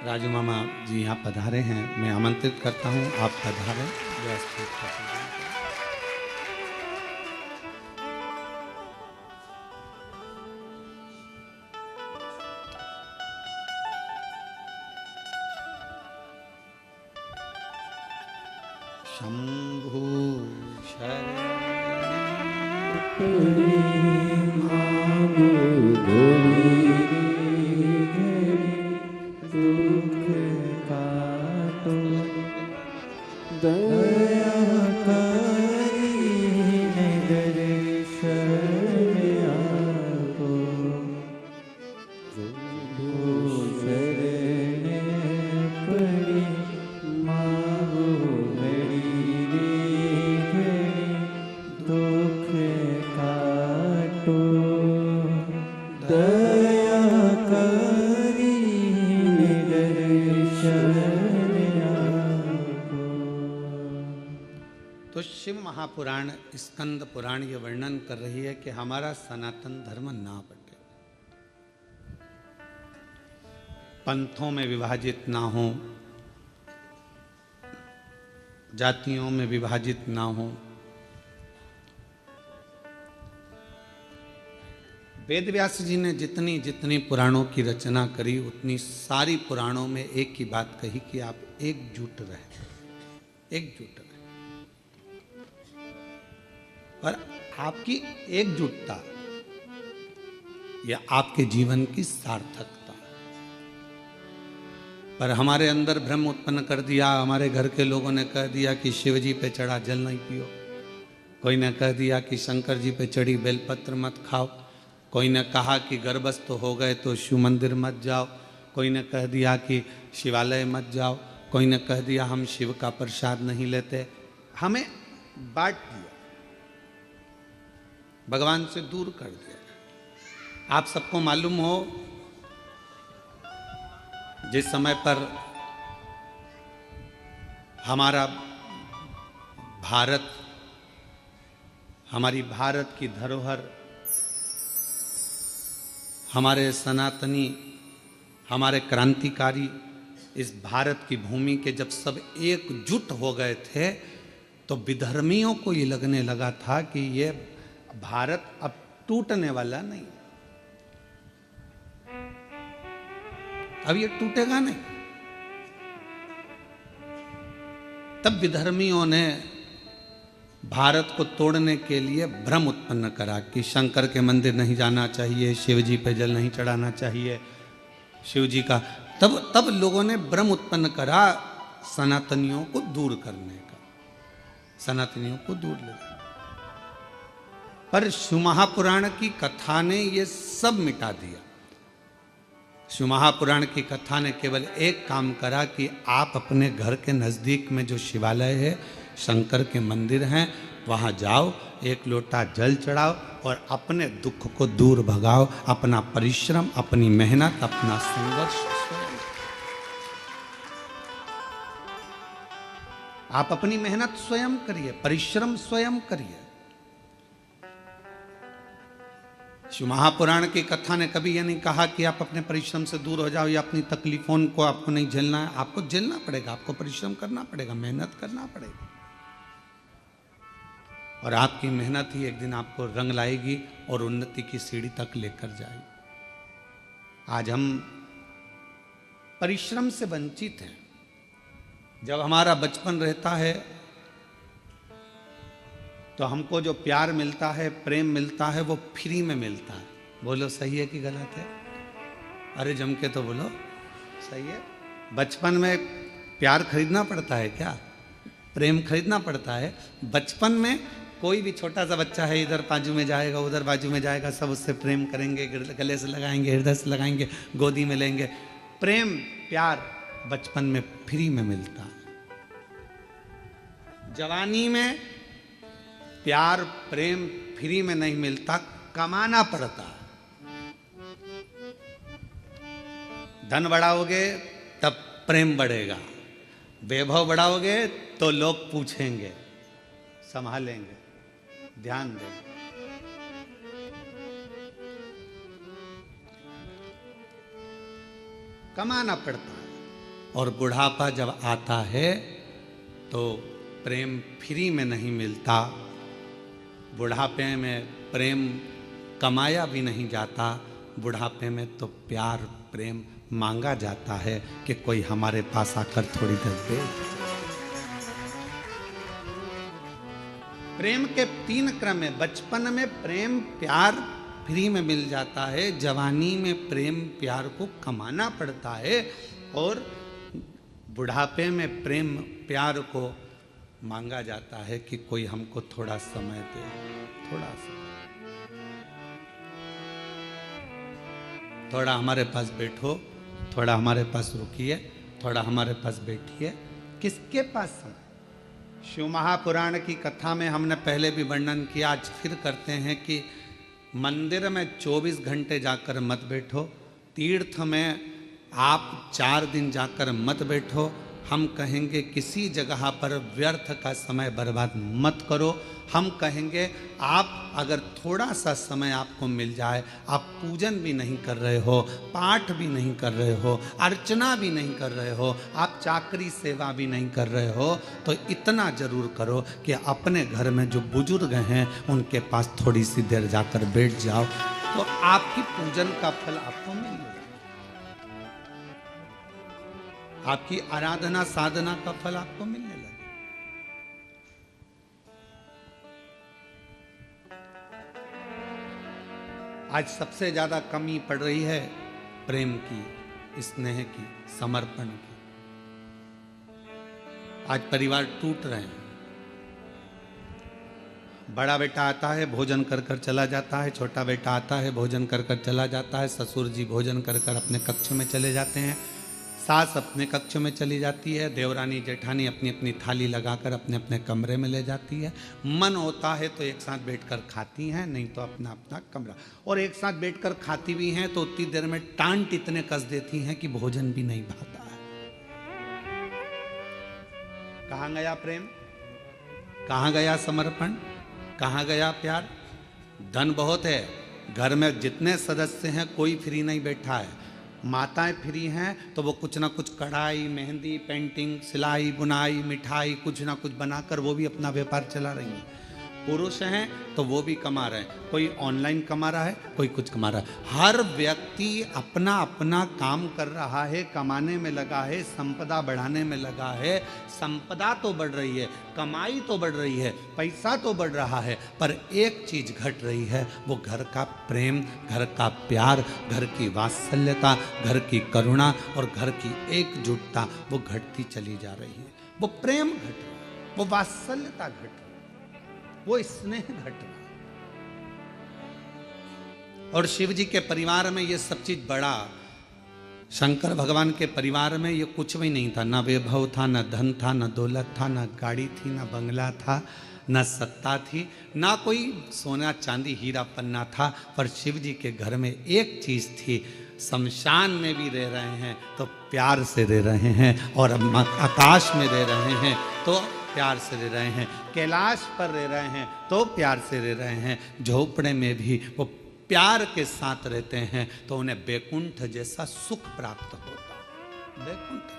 राजू मामा जी यहाँ पधारे हैं, मैं आमंत्रित करता हूँ, आप पधारें। व्यवस्थित कर शंभु तो शिव महापुराण स्कंद पुराण ये वर्णन कर रही है कि हमारा सनातन धर्म ना बटे, पंथों में विभाजित ना हो, जातियों में विभाजित ना हो। वेद व्यास जी ने जितनी जितनी पुराणों की रचना करी उतनी सारी पुराणों में एक ही बात कही कि आप एकजुट रहे, एकजुट रहे। पर आपकी एकजुटता या आपके जीवन की सार्थकता, पर हमारे अंदर भ्रम उत्पन्न कर दिया। हमारे घर के लोगों ने कह दिया कि शिव जी पे चढ़ा जल नहीं पियो, कोई ने कह दिया कि शंकर जी पे चढ़ी बेलपत्र मत खाओ, कोई ने कहा कि गर्भस्थ हो गए तो शिव मंदिर मत जाओ, कोई ने कह दिया कि शिवालय मत जाओ, कोई ने कह दिया हम शिव का प्रसाद नहीं लेते। हमें बांट दिया, भगवान से दूर कर दिया। आप सबको मालूम हो, जिस समय पर हमारा भारत, हमारी भारत की धरोहर, हमारे सनातनी, हमारे क्रांतिकारी इस भारत की भूमि के जब सब एकजुट हो गए थे तो विधर्मियों को ये लगने लगा था कि ये भारत अब टूटने वाला नहीं, अब ये टूटेगा नहीं। तब विधर्मियों ने भारत को तोड़ने के लिए भ्रम उत्पन्न करा कि शंकर के मंदिर नहीं जाना चाहिए, शिव जी पे जल नहीं चढ़ाना चाहिए, शिव जी का। तब लोगों ने भ्रम उत्पन्न करा सनातनियों को दूर करने का, सनातनियों को दूर ले जाना। पर शिव महापुराण की कथा ने ये सब मिटा दिया। शिव महापुराण की कथा ने केवल एक काम करा कि आप अपने घर के नजदीक में जो शिवालय है, शंकर के मंदिर हैं, वहां जाओ, एक लोटा जल चढ़ाओ और अपने दुख को दूर भगाओ। अपना परिश्रम, अपनी मेहनत, अपना संघर्ष स्वयं, आप अपनी मेहनत स्वयं करिए, परिश्रम स्वयं करिए। शिव महापुराण की कथा ने कभी यह नहीं कहा कि आप अपने परिश्रम से दूर हो जाओ या अपनी तकलीफों को आपको नहीं झेलना है। आपको झेलना पड़ेगा, आपको परिश्रम करना पड़ेगा, मेहनत करना पड़ेगा, और आपकी मेहनत ही एक दिन आपको रंग लाएगी और उन्नति की सीढ़ी तक लेकर जाएगी। आज हम परिश्रम से वंचित हैं। जब हमारा बचपन रहता है तो हमको जो प्यार मिलता है, प्रेम मिलता है, वो फ्री में मिलता है। बोलो सही है कि गलत है? अरे जम के तो बोलो सही है। बचपन में प्यार खरीदना पड़ता है क्या? प्रेम खरीदना पड़ता है। बचपन में कोई भी छोटा सा बच्चा है, इधर बाजू में जाएगा, उधर बाजू में जाएगा, सब उससे प्रेम करेंगे, गले से लगाएंगे, हृदय से लगाएंगे, गोदी में लेंगे। प्रेम, प्यार बचपन में फ्री में मिलता है। जवानी में प्यार, प्रेम फ्री में नहीं मिलता, कमाना पड़ता। धन बढ़ाओगे तब प्रेम बढ़ेगा, वैभव बढ़ाओगे तो लोग पूछेंगे, संभालेंगे, ध्यान देंगे। कमाना पड़ता है। और बुढ़ापा जब आता है तो प्रेम फ्री में नहीं मिलता। बुढ़ापे में प्रेम कमाया भी नहीं जाता। बुढ़ापे में तो प्यार प्रेम मांगा जाता है कि कोई हमारे पास आकर थोड़ी देर बैठ। प्रेम के 3 क्रम है। बचपन में प्रेम प्यार फ्री में मिल जाता है, जवानी में प्रेम प्यार को कमाना पड़ता है, और बुढ़ापे में प्रेम प्यार को मांगा जाता है कि कोई हमको थोड़ा समय दे, थोड़ा सा, थोड़ा हमारे पास बैठो, थोड़ा हमारे पास रुकिए, थोड़ा हमारे पास बैठिए। किसके पास समय? शिव महापुराण की कथा में हमने पहले भी वर्णन किया, आज फिर करते हैं कि मंदिर में 24 घंटे जाकर मत बैठो, तीर्थ में आप 4 दिन जाकर मत बैठो। हम कहेंगे किसी जगह पर व्यर्थ का समय बर्बाद मत करो। हम कहेंगे आप अगर थोड़ा सा समय आपको मिल जाए, आप पूजन भी नहीं कर रहे हो, पाठ भी नहीं कर रहे हो, अर्चना भी नहीं कर रहे हो, आप चाकरी सेवा भी नहीं कर रहे हो, तो इतना जरूर करो कि अपने घर में जो बुजुर्ग हैं उनके पास थोड़ी सी देर जाकर बैठ जाओ, तो आपकी पूजन का फल आपको मिलेगा, आपकी आराधना साधना का फल आपको मिलने लगे। आज सबसे ज्यादा कमी पड़ रही है प्रेम की, स्नेह की, समर्पण की। आज परिवार टूट रहे हैं। बड़ा बेटा आता है, भोजन कर कर चला जाता है, छोटा बेटा आता है, भोजन कर कर चला जाता है, ससुर जी भोजन कर कर अपने कक्ष में चले जाते हैं, सास अपने कक्ष में चली जाती है, देवरानी जेठानी अपनी अपनी थाली लगाकर अपने अपने कमरे में ले जाती है। मन होता है तो एक साथ बैठकर खाती हैं, नहीं तो अपना अपना कमरा, और एक साथ बैठकर खाती भी हैं तो उतनी देर में टांट इतने कस देती हैं कि भोजन भी नहीं भाता है। कहाँ गया प्रेम? कहाँ गया समर्पण? कहाँ गया प्यार? धन बहुत है, घर में जितने सदस्य हैं कोई फ्री नहीं बैठा है। माताएं फ्री हैं तो वो कुछ ना कुछ कढ़ाई, मेहंदी, पेंटिंग, सिलाई, बुनाई, मिठाई कुछ ना कुछ बनाकर वो भी अपना व्यापार चला रही हैं। पुरुष हैं तो वो भी कमा रहे हैं, कोई ऑनलाइन कमा रहा है, कोई कुछ कमा रहा है। हर व्यक्ति अपना अपना काम कर रहा है, कमाने में लगा है, संपदा बढ़ाने में लगा है। संपदा तो बढ़ रही है, कमाई तो बढ़ रही है, पैसा तो बढ़ रहा है, पर एक चीज घट रही है, वो घर का प्रेम, घर का प्यार, घर की वात्सल्यता, घर की करुणा और घर की एकजुटता वो घटती चली जा रही है। वो प्रेम घट रहा है, वो वात्सल्यता घट रही है, वो स्नेह घट रहा। और शिव जी के परिवार में ये सब चीज बड़ा। शंकर भगवान के परिवार में ये कुछ भी नहीं था, ना वैभव था, ना धन था, ना दौलत था, ना गाड़ी थी, ना बंगला था, ना सत्ता थी, ना कोई सोना चांदी हीरा पन्ना था। पर शिव जी के घर में एक चीज थी, शमशान में भी रह रहे हैं तो प्यार से रह रहे हैं, और आकाश में रह रहे हैं तो प्यार से रह रहे हैं, कैलाश पर रह रहे हैं तो प्यार से रह रहे हैं, झोपड़े में भी वो प्यार के साथ रहते हैं तो उन्हें बैकुंठ जैसा सुख प्राप्त होता है। बैकुंठ।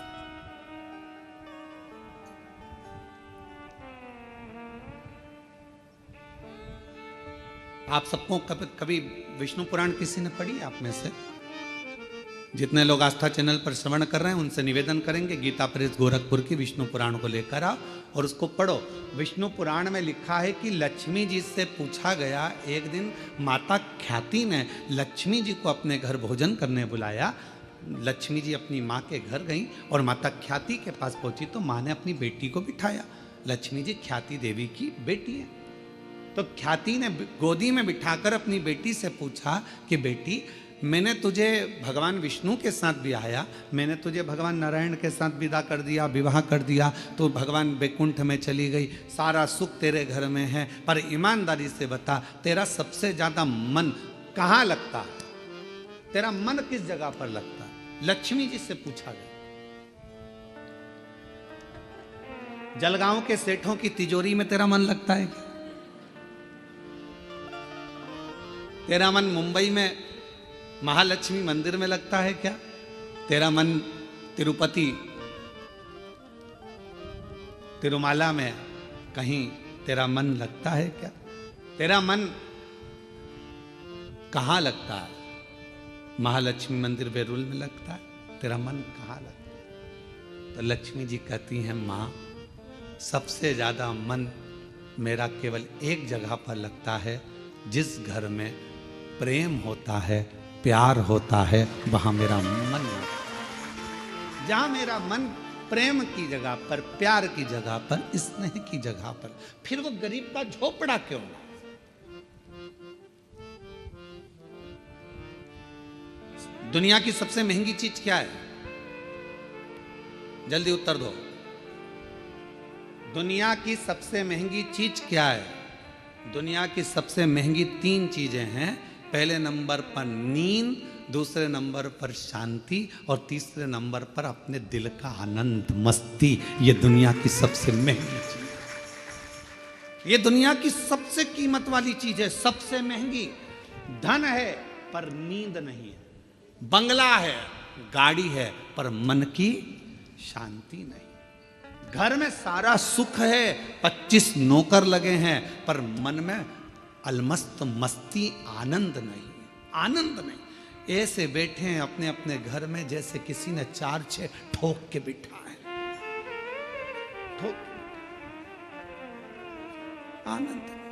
आप सबको कभी विष्णु पुराण किसी ने पढ़ी? आप में से जितने लोग आस्था चैनल पर श्रवण कर रहे हैं उनसे निवेदन करेंगे गीता प्रेस गोरखपुर की विष्णु पुराण को लेकर आओ और उसको पढ़ो। विष्णु पुराण में लिखा है कि लक्ष्मी जी से पूछा गया, एक दिन माता ख्याति ने लक्ष्मी जी को अपने घर भोजन करने बुलाया। लक्ष्मी जी अपनी माँ के घर गई और माता ख्याति के पास पहुंची तो माँ ने अपनी बेटी को बिठाया। लक्ष्मी जी ख्याति देवी की बेटी है, तो ख्याति ने गोदी में बिठाकर अपनी बेटी से पूछा कि बेटी, मैंने तुझे भगवान विष्णु के साथ ब्याया, मैंने तुझे भगवान नारायण के साथ विदा कर दिया, विवाह कर दिया, तो भगवान बैकुंठ में चली गई, सारा सुख तेरे घर में है, पर ईमानदारी से बता तेरा सबसे ज्यादा मन कहाँ लगता है? तेरा मन किस जगह पर लगता है? लक्ष्मी जी से पूछा गया। जलगांव के सेठों की तिजोरी में तेरा मन लगता है क्या? तेरा मन मुंबई में महालक्ष्मी मंदिर में लगता है क्या? तेरा मन तिरुपति तिरुमाला में कहीं तेरा मन लगता है क्या? तेरा मन कहाँ लगता है? महालक्ष्मी मंदिर बेरुल में लगता है? तेरा मन कहाँ लगता है? तो लक्ष्मी जी कहती हैं, माँ सबसे ज्यादा मन मेरा केवल एक जगह पर लगता है, जिस घर में प्रेम होता है, प्यार होता है, वहां मेरा मन लगता है। जहां मेरा मन प्रेम की जगह पर, प्यार की जगह पर, स्नेह की जगह पर, फिर वो गरीब का झोपड़ा क्यों ना? दुनिया की सबसे महंगी चीज क्या है? जल्दी उत्तर दो। दुनिया की सबसे महंगी चीज क्या है? दुनिया की सबसे महंगी 3 चीजें हैं। पहले नंबर पर नींद, दूसरे नंबर पर शांति और तीसरे नंबर पर अपने दिल का आनंद, मस्ती। ये दुनिया की सबसे महंगी चीज है। ये दुनिया की सबसे कीमत वाली चीज है, सबसे महंगी। धन है पर नींद नहीं है, बंगला है, गाड़ी है, पर मन की शांति नहीं। घर में सारा सुख है, 25 नौकर लगे हैं, पर मन में अलमस्त मस्ती, आनंद नहीं, आनंद नहीं। ऐसे बैठे हैं अपने अपने घर में जैसे किसी ने 4-6 ठोक के बिठा है, ठोक, आनंद नहीं।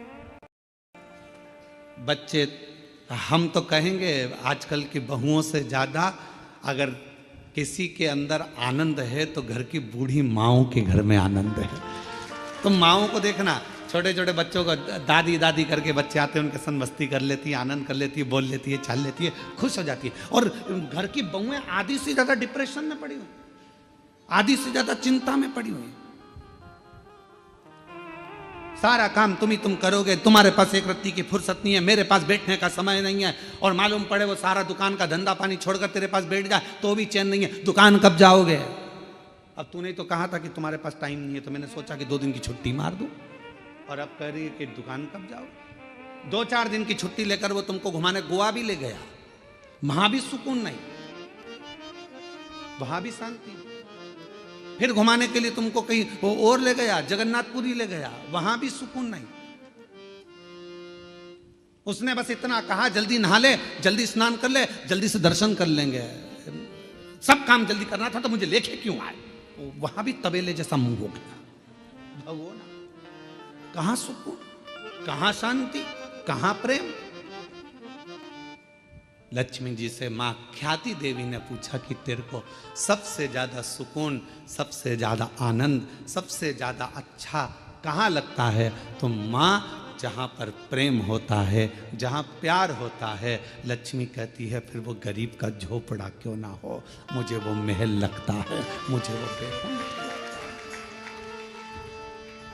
बच्चे, हम तो कहेंगे आजकल की बहुओं से ज्यादा अगर किसी के अंदर आनंद है तो घर की बूढ़ी माओं के घर में आनंद है। तो माओं को देखना, छोटे छोटे बच्चों को दादी दादी करके बच्चे आते हैं, उनके संग मस्ती कर लेती है, आनंद कर लेती है, बोल लेती है, चल लेती है, खुश हो जाती है। और घर की बहुएं आधी से ज्यादा डिप्रेशन में पड़ी हुई, आधी से ज्यादा चिंता में पड़ी हुई। सारा काम तुम करोगे, तुम्हारे पास एक रत्ती की फुर्सत नहीं है, मेरे पास बैठने का समय नहीं है। और मालूम पड़े वो सारा दुकान का धंधा पानी छोड़कर तेरे पास बैठ जाए तो भी चैन नहीं है। दुकान कब जाओगे? अब तूने तो कहा था कि तुम्हारे पास टाइम नहीं है, तो मैंने सोचा कि 2 दिन की छुट्टी मार दूं, और अब कह रही है कि दुकान कब जाओगे? 2-4 दिन की छुट्टी लेकर वो तुमको घुमाने गोवा भी ले गया, वहां भी सुकून नहीं, वहां भी शांति। फिर घुमाने के लिए तुमको कहीं वो और ले गया, जगन्नाथपुरी ले गया, वहां भी सुकून नहीं। उसने बस इतना कहा, जल्दी नहा ले, जल्दी स्नान कर ले, जल्दी से दर्शन कर लेंगे, सब काम जल्दी करना था, तो मुझे लेके क्यों आए? वहां भी तबेले जैसा मुंह हो गया। भगवान, कहां सुकून, कहां शांति, कहां प्रेम? लक्ष्मी जी से मां ख्याति देवी ने पूछा कि तेरे को सबसे ज्यादा सुकून, सबसे ज्यादा आनंद, सबसे ज्यादा अच्छा कहाँ लगता है? तो मां, जहाँ पर प्रेम होता है, जहाँ प्यार होता है, लक्ष्मी कहती है फिर वो गरीब का झोपड़ा क्यों ना हो, मुझे वो महल लगता है, मुझे वो बेहद।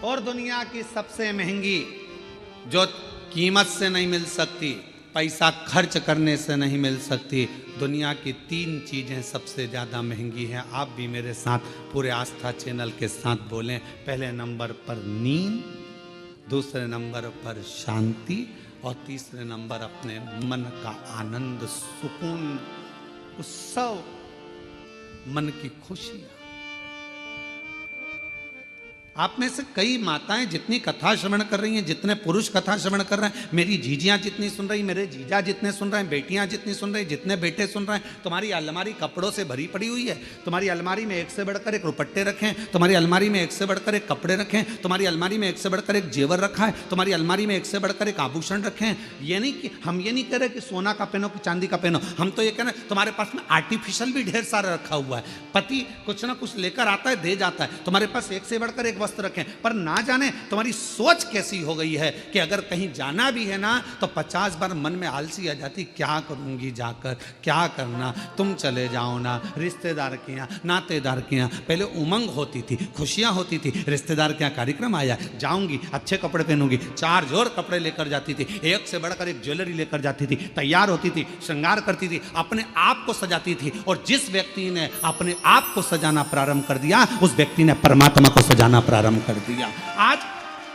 और दुनिया की सबसे महंगी, जो कीमत से नहीं मिल सकती, पैसा खर्च करने से नहीं मिल सकती, दुनिया की 3 चीजें सबसे ज्यादा महंगी हैं। आप भी मेरे साथ पूरे आस्था चैनल के साथ बोलें। पहले नंबर पर नींद, दूसरे नंबर पर शांति और तीसरे नंबर अपने मन का आनंद, सुकून, उत्सव, मन की खुशियां। आप में से कई माताएं जितनी कथा श्रवण कर रही हैं, जितने पुरुष कथा श्रवण कर रहे हैं, मेरी जीजियां जितनी सुन रही, मेरे जीजा जितने सुन रहे हैं, बेटियां जितनी सुन रही, जितने बेटे सुन रहे हैं, तुम्हारी अलमारी कपड़ों से भरी पड़ी हुई है। तुम्हारी अलमारी में एक से बढ़कर एक रुपट्टे रखें, तुम्हारी अलमारी में एक से बढ़कर एक कपड़े रखें, तुम्हारी अलमारी में एक से बढ़कर एक जेवर रखा है, तुम्हारी अलमारी में एक से बढ़कर एक आभूषण रखें। ये नहीं कि हम ये नहीं कह रहे कि सोना का पहनो कि चांदी का पहनो, हम तो ये कह रहे हैं तुम्हारे पास में आर्टिफिशियल भी ढेर सारा रखा हुआ है। पति कुछ ना कुछ लेकर आता है, दे जाता है, तुम्हारे पास एक से बढ़कर एक वस्त्र रखें। पर ना जाने तुम्हारी सोच कैसी हो गई है कि अगर कहीं जाना भी है ना तो 50 बार मन में आलसी आ जाती, क्या करूंगी जाकर, क्या करना, तुम चले जाओ ना, रिश्तेदार के यहाँ, नातेदार के यहाँ। पहले उमंग होती थी, खुशियां होती थी, रिश्तेदार के यहाँ कार्यक्रम आया, जाऊंगी, अच्छे कपड़े पहनूंगी, 4 जोड़ कपड़े लेकर जाती थी, एक से बढ़कर एक ज्वेलरी लेकर जाती थी, तैयार होती थी, श्रृंगार करती थी, अपने आप को सजाती थी। और जिस व्यक्ति ने अपने आप को सजाना प्रारंभ कर दिया, उस व्यक्ति ने परमात्मा को सजाना प्रारंभ कर दिया। आज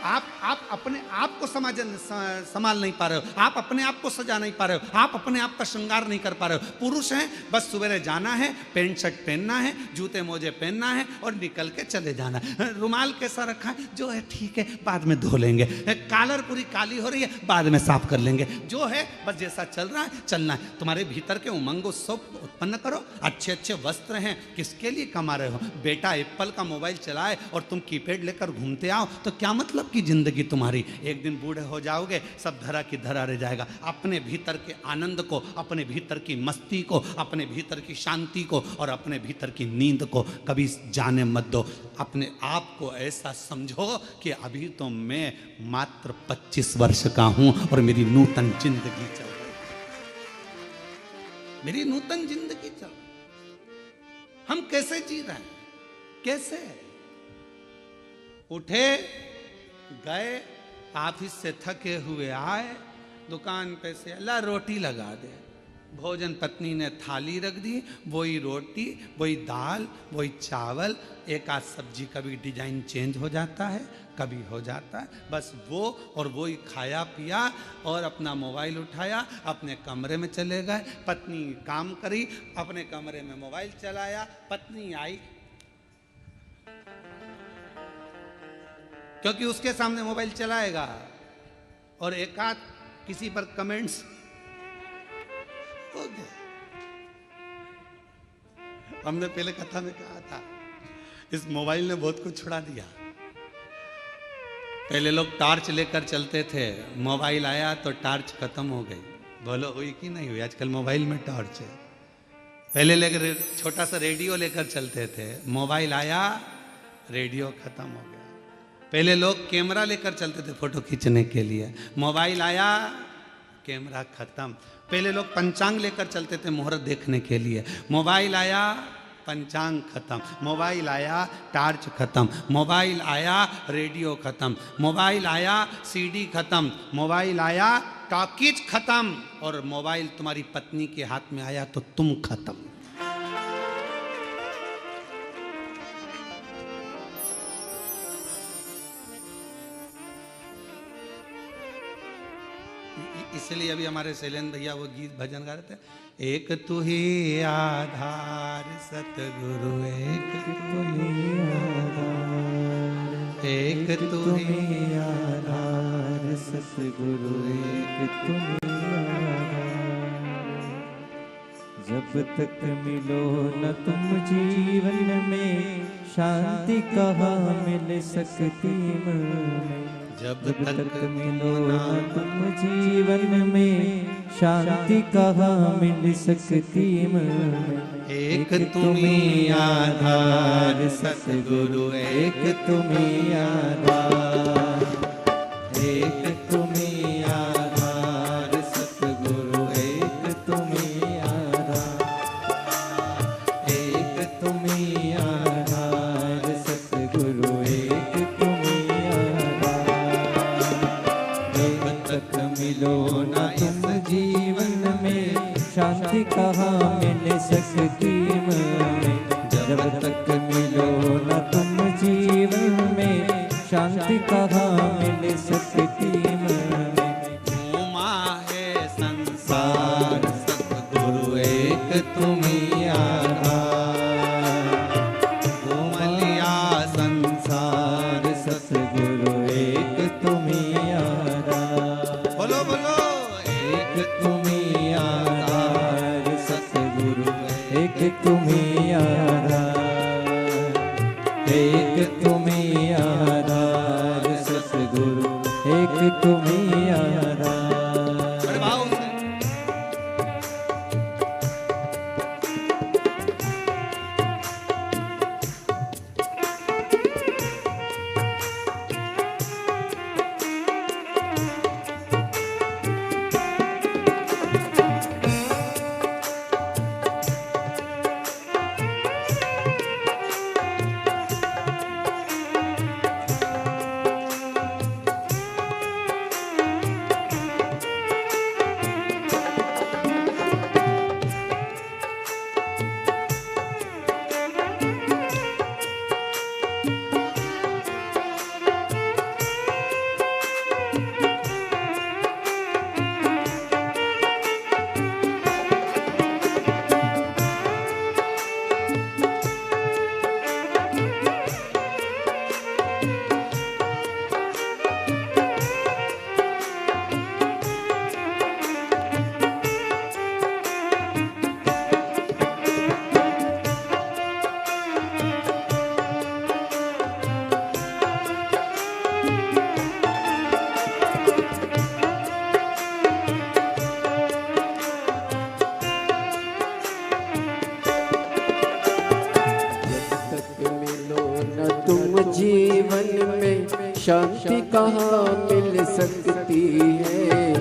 आप अपने आप को संभाल नहीं पा रहे हो, आप अपने आप को सजा नहीं पा रहे हो, आप अपने आप का श्रृंगार नहीं कर पा रहे हो। पुरुष हैं, बस सवेरे जाना है, पैंट शर्ट पहनना है, जूते मोजे पहनना है और निकल के चले जाना है। रुमाल कैसा रखा है, जो है ठीक है, बाद में धो लेंगे। कॉलर पूरी काली हो रही है, बाद में साफ कर लेंगे। जो है बस जैसा चल रहा है चलना है। तुम्हारे भीतर के उमंग उत्सव उत्पन्न करो। अच्छे अच्छे वस्त्र हैं, किसके लिए कमा रहे हो? बेटा एप्पल का मोबाइल चलाए और तुम कीपैड लेकर घूमते आओ तो क्या मतलब की जिंदगी तुम्हारी? एक दिन बूढ़े हो जाओगे, सब धरा की धरा रह जाएगा। अपने भीतर के आनंद को, अपने भीतर की मस्ती को, अपने भीतर की शांति को और अपने भीतर की नींद को कभी जाने मत दो। अपने आप को ऐसा समझो कि अभी तो मैं मात्र 25 वर्ष का हूं और मेरी नूतन जिंदगी चल रही है, मेरी नूतन जिंदगी चल रही है। हम कैसे जी रहे हैं? कैसे? उठे, गए, ऑफिस से थके हुए आए, दुकान पे से अल्लाह रोटी लगा दे। भोजन पत्नी ने थाली रख दी, वही रोटी, वही दाल, वही चावल, एक आध सब्जी, कभी डिजाइन चेंज हो जाता है, कभी हो जाता है, बस वो और वही खाया पिया और अपना मोबाइल उठाया, अपने कमरे में चले गए। पत्नी काम करी, अपने कमरे में मोबाइल चलाया। पत्नी आई, क्योंकि उसके सामने मोबाइल चलाएगा और एक आध किसी पर कमेंट्स हो गए। हमने पहले कथा में कहा था, इस मोबाइल ने बहुत कुछ छुड़ा दिया। पहले लोग टॉर्च लेकर चलते थे, मोबाइल आया तो टॉर्च खत्म हो गई। बोलो हुई कि नहीं हुई? आजकल मोबाइल में टॉर्च है। पहले लेकर छोटा सा रेडियो लेकर चलते थे, मोबाइल आया, रेडियो खत्म हो गया। पहले लोग कैमरा लेकर चलते थे फोटो खींचने के लिए, मोबाइल आया, कैमरा खत्म। पहले लोग पंचांग लेकर चलते थे मुहूर्त देखने के लिए, मोबाइल आया, पंचांग खत्म। मोबाइल आया, टार्च खत्म। मोबाइल आया, रेडियो खत्म। मोबाइल आया, सीडी खत्म। मोबाइल आया, टॉकीज खत्म। और मोबाइल तुम्हारी पत्नी के हाथ में आया तो तुम खत्म। इसलिए अभी हमारे शैलेंद्र भैया वो गीत भजन गा रहे थे, एक तू ही आधार सतगुरु, एक तू ही आधार, एक तू ही आधार सतगुरु, एक तू ही आधार। जब तक मिलो न तुम जीवन में, शांति कहाँ मिल सकती में। जब तक मिलो ना तुम जीवन में, शांति कहाँ मिल सकती में। एक तुम्ही आधार सतगुरु, एक तुम्ही आधार, एक तुम्ही आधार सतगुरु, एक तुम्ही आधार, एक तुम्ही आधार सतगुरु, एक तुम्ही आधार। जब तक मिलो ना तुम जीवन में, शांति कहाँ मिल सकती में। जब तक मिलो ना तुम जीवन में, शांति कहाँ मिल सकती में। घूमा है संसार सतगुरु, एक तुम्ही आधार। घूम लिया संसार सतगुरु, एक तुम्ही आधार। बोलो बोलो, एक तुम्ही आधार सतगुरु, एक तुम्ही आधार, एक तुम्ही आधार सतगुरु, एक तुम्ही आधार। बड़े भाव से जीवन में शांति कहाँ मिल सकती है।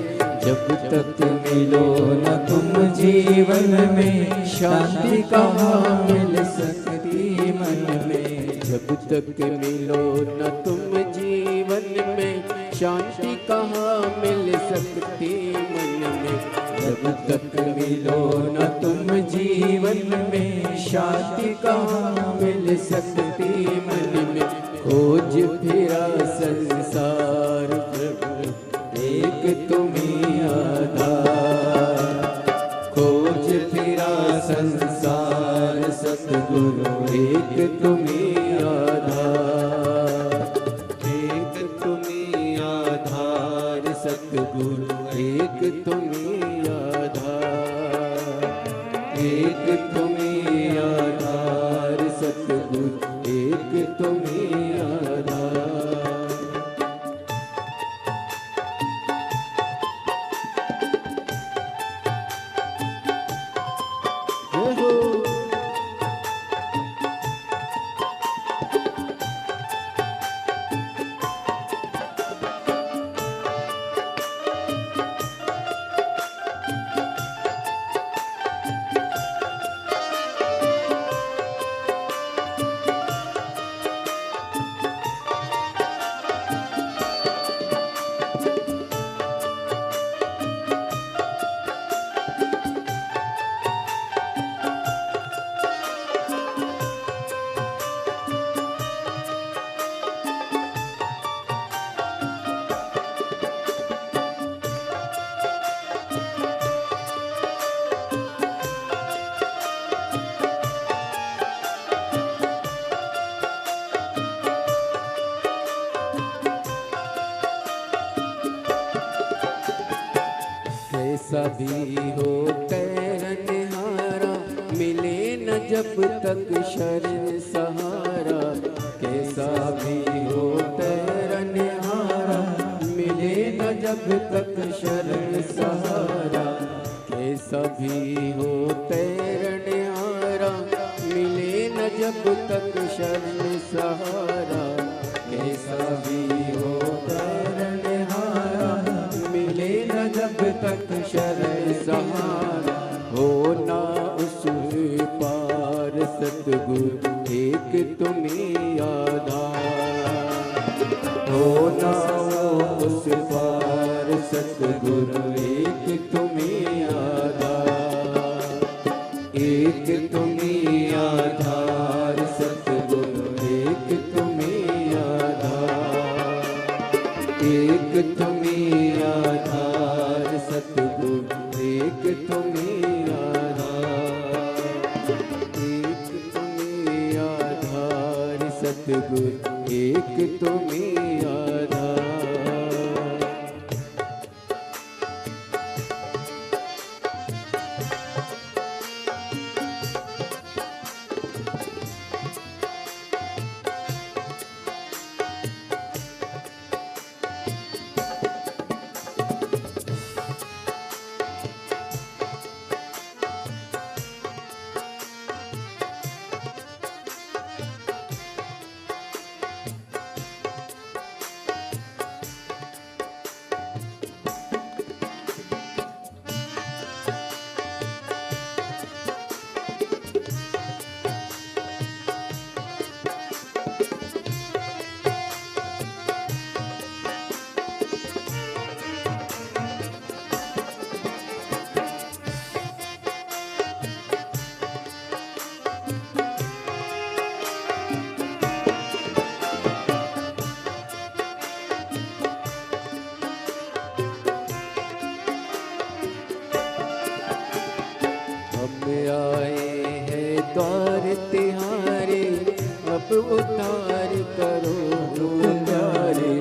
जब तक मिलो न तुम जीवन में शांति कहाँ मिल सकती मन में। जब तक मिलो न तुम जीवन में शांति कहाँ मिल सकती मन में। जब तक मिलो न तुम जीवन में शांति कहाँ मिल सकती मन में। खोज फिरा संसार एक तुम्हीं आधार। खोज फिरा संसार सतगुरु एक तुम्हीं आधार। एक तुम्हीं आधार सतगुरु एक तुम्हीं आधार। एक तुम्हीं आधार सतगुरु एक तुम्हीं आधार। कैसा भी हो तैरनहारा मिले न जब तक शरण सहारा। कैसा भी हो तैरनहारा मिले न जब तक शरण सहारा। कैसा भी हो तैरनहारा मिले न जब तक शरण सहारा। कैसा भी हो तैरनहारा मिले न जब तक शरण सहारा। होना उस पार सतगुरु एक तुम्हीं आधार। होना उस पार सतगुरु एक तुम्हीं आधार। एक तुम्हीं आधार सतगुरु एक तुम्हीं आधार। एक तुम्हीं आधार सतगुरु एक तुम्हीं आधार। एक तुम्हीं आधार सतगुरु एक तुम्हीं आधार। आए हैं द्वार तिहारे अब उतार करो दुआरे।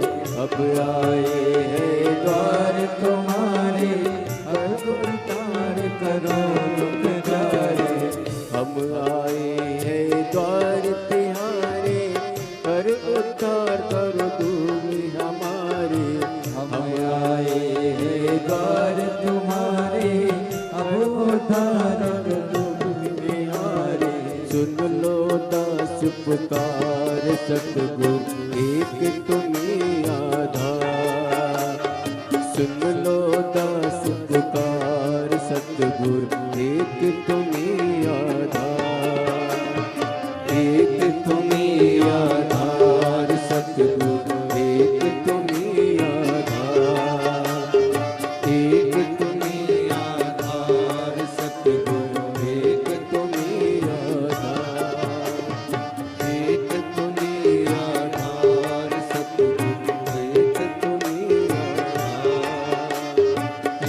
अब आए हैं द्वार तुम्हारे अब उतार करो दुआरे। हम आए हैं द्वार तिहारे पर उतार करो तुम हमारे। हम आए हैं द्वार तुम्हारे अब उतार करो तुम हमारे। सुन लो दास पुकार सतगुर एक तुम्हें आधार। सुन लो दास पुकार सतगुर एक तुम्हें आधार। एक तुम्हें आधार सतगुर एक तुम्हें आधार। एक तुम्हें आधार सतगुर एक तुम्हें आधार। एक तुम्हें आधार सतगुर एक तुम्हें आधार।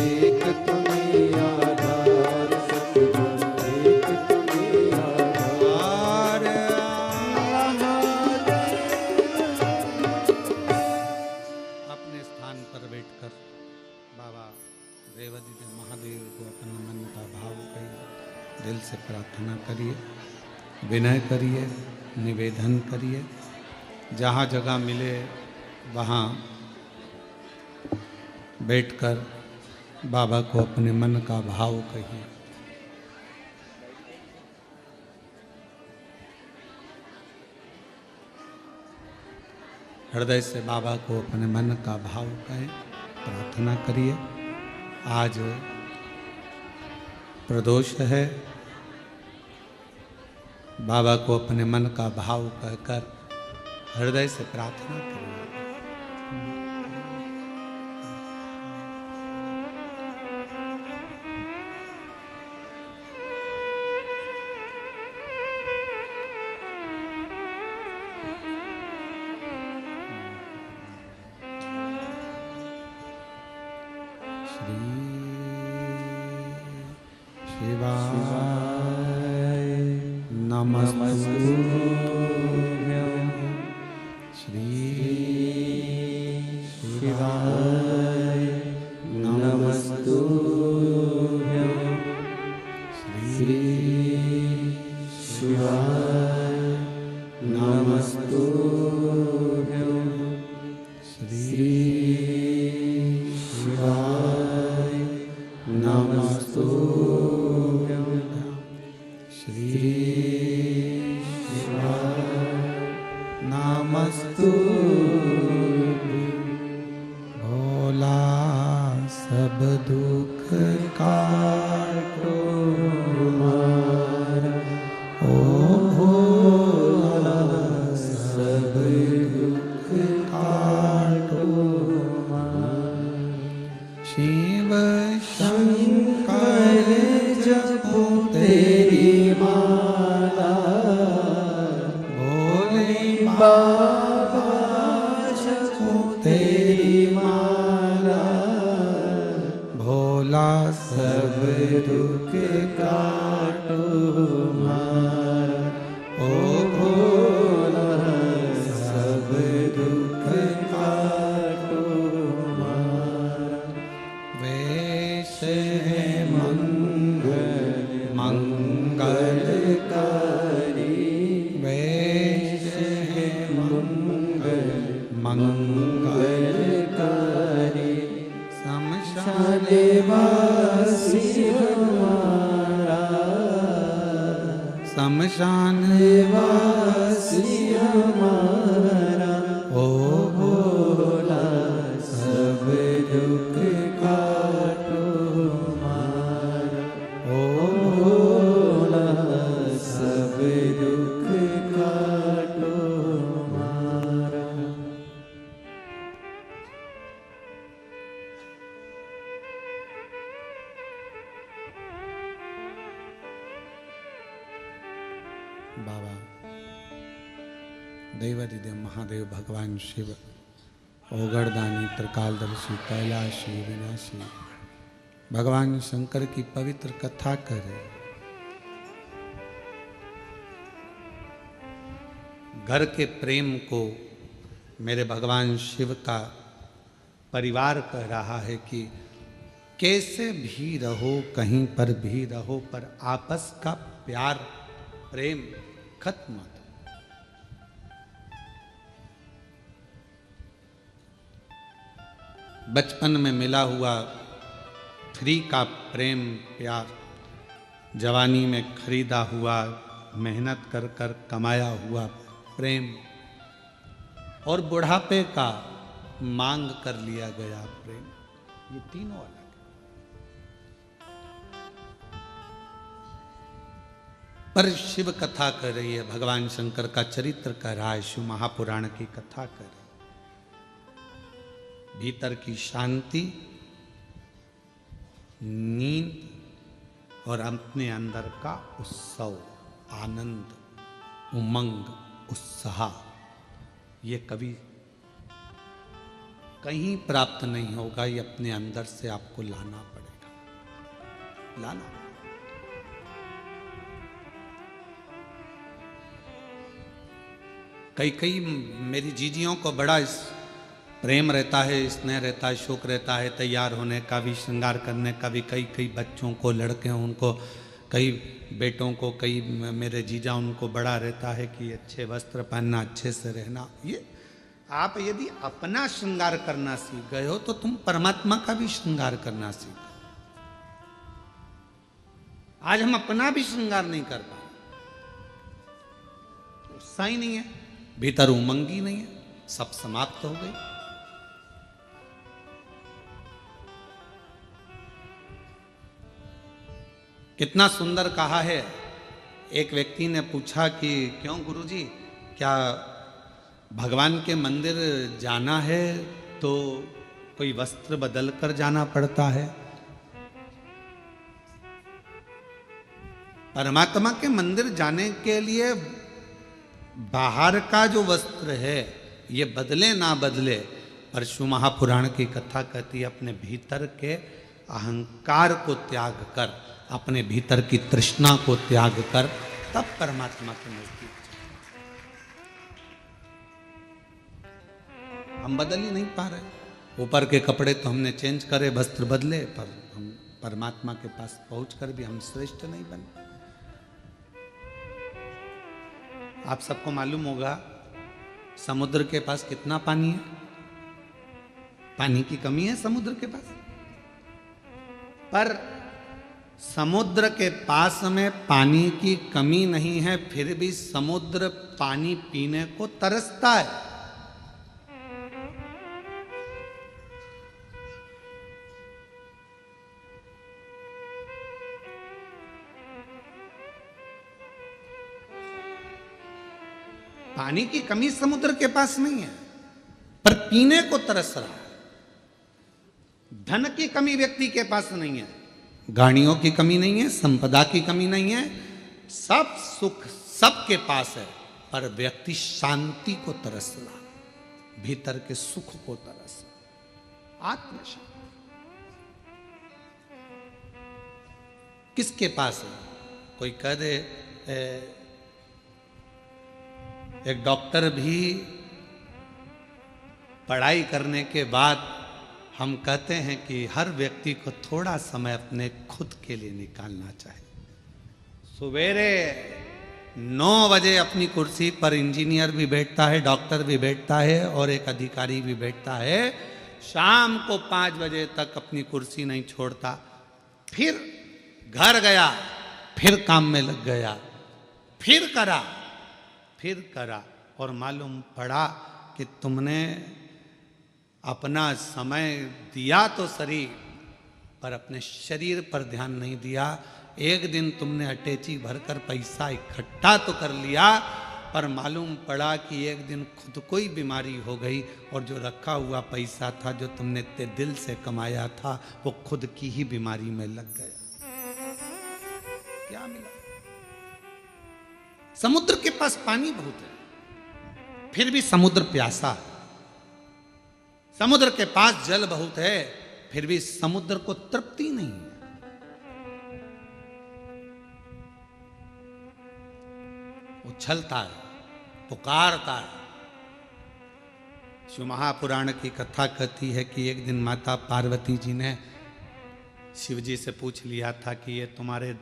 एक तुम्हें आधार सतगुर एक तुम्हें आधार। अपने स्थान पर बैठकर बाबा देवादिदेव महादेव को अपने मन का भाव कहिए, दिल से प्रार्थना करिए, विनय करिए, निवेदन करिए। जहाँ जगह मिले वहाँ बैठकर बाबा को अपने मन का भाव कहिए। हृदय से बाबा को अपने मन का भाव कहें, प्रार्थना करिए। आज प्रदोष है, बाबा को अपने मन का भाव कहकर हृदय से प्रार्थना करिए। शिवाय नमस्तुभ्यं। श्री शिवाय नमस्तुभ्यं। श्री शिवाय नमस्तुभ्यं। श्री शिवाय नमस्तुभ्यं। श्री शिवाय नमस्तुभ्यं। भोला सब दुख काटो हमारा, ओ भोला सब दुख काटो हमारा। शिव शंकर जपो तेरी माला, भोले बाबा जपो तेरी माला। भोला सब दुख काटो हमारा, ओ भोला सब दुख काटो हमारा। वेश है मंगलकारी, वेश है मंगलकारी। शमशान वासी हमारा, शमशान वासी हमारा। ओ भोला सब दुख काटो हमारा, ओ भोला सब दुख काटो हमारा। बाबा देवादिदेव महादेव भगवान शिव ओगरदानी त्रिकालदर्शी कैलाशी विनाशी भगवान शंकर की पवित्र कथा करे। घर के प्रेम को मेरे भगवान शिव का परिवार कह रहा है कि कैसे भी रहो, कहीं पर भी रहो, पर आपस का प्यार प्रेम खत्म मत। बचपन में मिला हुआ फ्री का प्रेम प्यार, जवानी में खरीदा हुआ मेहनत कर कर कमाया हुआ प्रेम और बुढ़ापे का मांग कर लिया गया प्रेम, ये तीनों अलग है। पर शिव कथा कर रही है, भगवान शंकर का चरित्र कर रहा है, शिव महापुराण की कथा कर रही है। भीतर की शांति, नींद और अपने अंदर का उत्सव, आनंद, उमंग, उत्साह, ये कभी कहीं प्राप्त नहीं होगा, ये अपने अंदर से आपको लाना पड़ेगा, लाना। कई मेरी जीजियों को बड़ा इस प्रेम रहता है, स्नेह रहता है, शौक रहता है तैयार होने का भी, श्रृंगार करने का भी। कई बच्चों को, लड़के हैं उनको, कई बेटों को, कई मेरे जीजा उनको बड़ा रहता है कि अच्छे वस्त्र पहनना, अच्छे से रहना। ये आप यदि अपना श्रृंगार करना सीख गए हो तो तुम परमात्मा का भी श्रृंगार करना सीखो। आज हम अपना भी श्रृंगार नहीं कर पा रहे, उत्साह ही नहीं है, भीतर उमंगी नहीं है, सब समाप्त हो गई। कितना सुंदर कहा है। एक व्यक्ति ने पूछा कि क्यों गुरुजी, क्या भगवान के मंदिर जाना है तो कोई वस्त्र बदल कर जाना पड़ता है? परमात्मा के मंदिर जाने के लिए बाहर का जो वस्त्र है ये बदले ना बदले, पर शिव महापुराण की कथा कहती है अपने भीतर के अहंकार को त्याग कर, अपने भीतर की तृष्णा को त्याग कर, तब परमात्मा के नजदीक। हम बदल ही नहीं पा रहे। ऊपर के कपड़े तो हमने चेंज करे, वस्त्र बदले, पर हम परमात्मा के पास पहुंचकर भी हम श्रेष्ठ नहीं बने। आप सबको मालूम होगा समुद्र के पास कितना पानी है? पानी की कमी है समुद्र के पास, पर समुद्र के पास में पानी की कमी नहीं है, फिर भी समुद्र पानी पीने को तरसता है। पानी की कमी समुद्र के पास नहीं है, पर पीने को तरस रहा है। धन की कमी व्यक्ति के पास नहीं है, गाड़ियों की कमी नहीं है, संपदा की कमी नहीं है, सब सुख सबके पास है, पर व्यक्ति शांति को तरस रहा, भीतर के सुख को तरस रहा, आत्मशांति। किसके पास है? कोई कह दे एक डॉक्टर भी पढ़ाई करने के बाद हम कहते हैं कि हर व्यक्ति को थोड़ा समय अपने खुद के लिए निकालना चाहिए। सवेरे 9 बजे अपनी कुर्सी पर इंजीनियर भी बैठता है, डॉक्टर भी बैठता है और एक अधिकारी भी बैठता है। शाम को 5 बजे तक अपनी कुर्सी नहीं छोड़ता, फिर घर गया, फिर काम में लग गया, फिर करा और मालूम पड़ा कि तुमने अपना समय दिया तो सही, पर अपने शरीर पर ध्यान नहीं दिया। एक दिन तुमने अटैची भरकर पैसा इकट्ठा तो कर लिया, पर मालूम पड़ा कि एक दिन खुद को ही बीमारी हो गई और जो रखा हुआ पैसा था, जो तुमने इतने दिल से कमाया था, वो खुद की ही बीमारी में लग गया। क्या मिला? समुद्र के पास पानी बहुत है, फिर भी समुद्र प्यासा है। समुद्र के पास जल बहुत है, फिर भी समुद्र को तृप्ति नहीं है। उछलता है, पुकारता है। शिव महापुराण की कथा कहती है कि एक दिन माता पार्वती जी ने शिव जी से पूछ लिया था कि ये तुम्हारे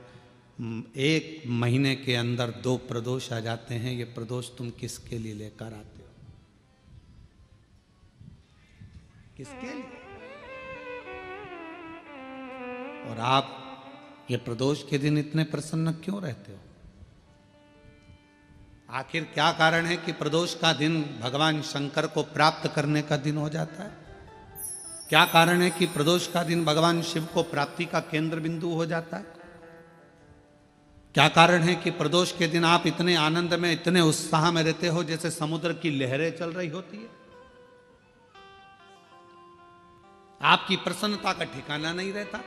1 महीने के अंदर 2 प्रदोष आ जाते हैं, ये प्रदोष तुम किसके लिए लेकर आते हो? किसके लिए? और आप ये प्रदोष के दिन इतने प्रसन्न क्यों रहते हो? आखिर क्या कारण है कि प्रदोष का दिन भगवान शंकर को प्राप्त करने का दिन हो जाता है? क्या कारण है कि प्रदोष का दिन भगवान शिव को प्राप्ति का केंद्र बिंदु हो जाता है? क्या कारण है कि प्रदोष के दिन आप इतने आनंद में, इतने उत्साह में रहते हो जैसे समुद्र की लहरें चल रही होती है? आपकी प्रसन्नता का ठिकाना नहीं रहता।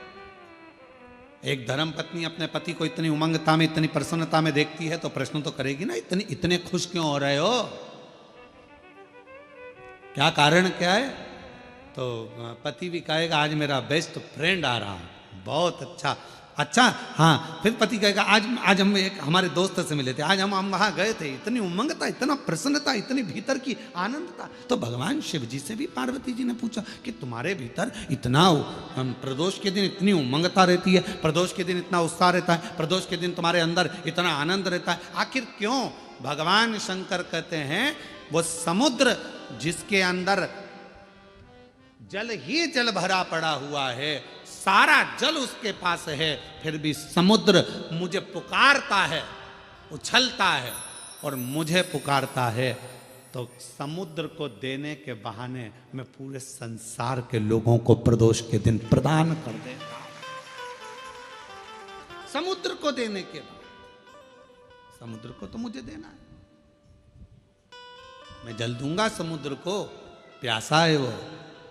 एक धर्म पत्नी अपने पति को इतनी उमंगता में, इतनी प्रसन्नता में देखती है तो प्रश्न तो करेगी ना, इतने खुश क्यों हो रहे हो, क्या कारण क्या है? तो पति भी कहेगा आज मेरा बेस्ट फ्रेंड आ रहा है, बहुत अच्छा, हाँ। फिर पति कहेगा आज हम एक हमारे दोस्त से मिले थे, आज हम वहां गए थे, इतनी उमंगता, इतना प्रसन्नता, इतनी भीतर की आनंद था। तो भगवान शिव जी से भी पार्वती जी ने पूछा कि तुम्हारे भीतर इतना प्रदोष के दिन इतनी उमंगता रहती है, प्रदोष के दिन इतना उत्साह रहता है, प्रदोष के दिन तुम्हारे अंदर इतना आनंद रहता है, आखिर क्यों? भगवान शंकर कहते हैं वो समुद्र जिसके अंदर जल ही जल भरा पड़ा हुआ है, सारा जल उसके पास है, फिर भी समुद्र मुझे पुकारता है, उछलता है और मुझे पुकारता है, तो समुद्र को देने के बहाने मैं पूरे संसार के लोगों को प्रदोष के दिन प्रदान कर देता हूं। समुद्र को देने के बाद, समुद्र को तो मुझे देना है, मैं जल दूंगा समुद्र को, प्यासा है वो।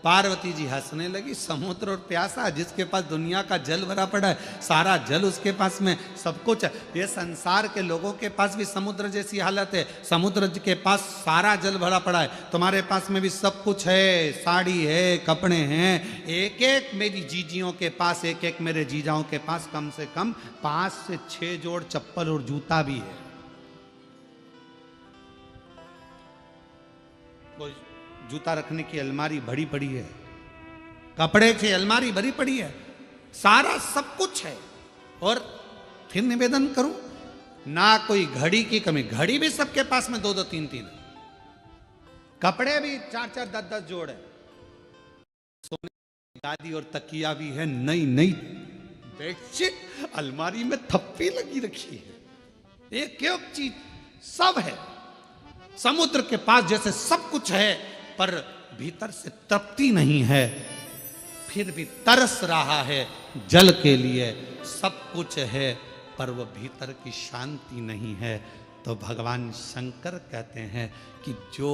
पार्वती जी हंसने लगी, समुद्र और प्यासा, जिसके पास दुनिया का जल भरा पड़ा है, सारा जल उसके पास में, सब कुछ। ये संसार के लोगों के पास भी समुद्र जैसी हालत है, समुद्र के पास सारा जल भरा पड़ा है, तुम्हारे पास में भी सब कुछ है, साड़ी है, कपड़े हैं, एक एक मेरी जीजियों के पास, एक एक मेरे जीजाओं के पास कम से कम 5 से 6 जोड़ चप्पल और जूता भी है। जूता रखने की अलमारी भरी पड़ी है, कपड़े की अलमारी भरी पड़ी है, सारा सब कुछ है। और फिर निवेदन करूं, ना कोई घड़ी की कमी, घड़ी भी सबके पास में 2-2 3-3 है, कपड़े भी 4-4 10-10 जोड़ है, सोने की गादी और तकिया भी है, नई नई बेडशीट अलमारी में थप्पी लगी रखी है, एक एक चीज सब है। समुद्र के पास जैसे सब कुछ है पर भीतर से तृप्ति नहीं है, फिर भी तरस रहा है जल के लिए, सब कुछ है पर वह भीतर की शांति नहीं है। तो भगवान शंकर कहते हैं कि जो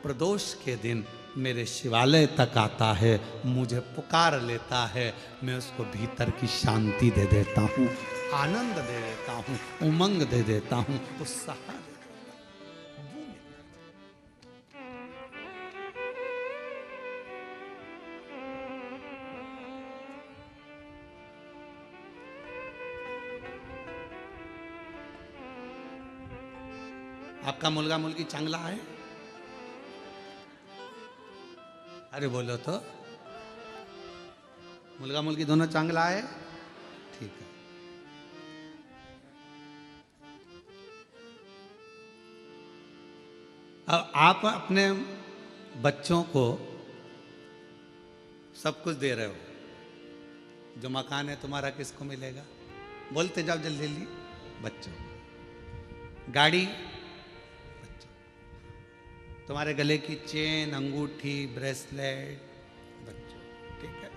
प्रदोष के दिन मेरे शिवालय तक आता है, मुझे पुकार लेता है, मैं उसको भीतर की शांति दे देता हूँ, आनंद दे देता हूँ, उमंग दे देता हूँ, उत्साह दे देता हूँ। आपका मुलगा मुलगी चांगला है? अरे बोलो तो, मुलगा मुलगी दोनों चांगला है? ठीक है। अब आप अपने बच्चों को सब कुछ दे रहे हो, जो मकान है तुम्हारा किसको मिलेगा? बोलते जाओ जल्दी जल्दी। बच्चों। गाड़ी, तुम्हारे गले की चेन, अंगूठी, ब्रेसलेट, बच्चों, ठीक है,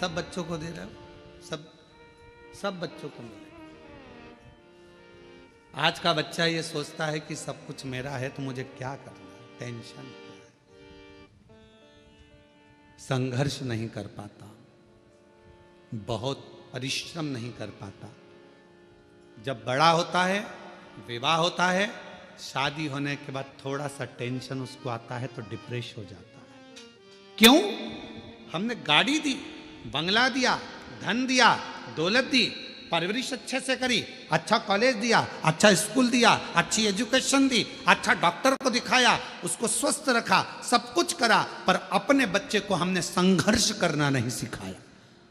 सब बच्चों को दे रहे हो, सब बच्चों को मिले। आज का बच्चा ये सोचता है कि सब कुछ मेरा है तो मुझे क्या करना है, टेंशन क्या है, संघर्ष नहीं कर पाता, बहुत परिश्रम नहीं कर पाता। जब बड़ा होता है, विवाह होता है, शादी होने के बाद थोड़ा सा टेंशन उसको आता है तो डिप्रेस हो जाता है। क्यों? हमने गाड़ी दी, बंगला दिया, धन दिया, दौलत दी, परवरिश अच्छे से करी, अच्छा कॉलेज दिया, अच्छा स्कूल दिया, अच्छी एजुकेशन दी, अच्छा डॉक्टर को दिखाया, उसको स्वस्थ रखा, सब कुछ करा, पर अपने बच्चे को हमने संघर्ष करना नहीं सिखाया।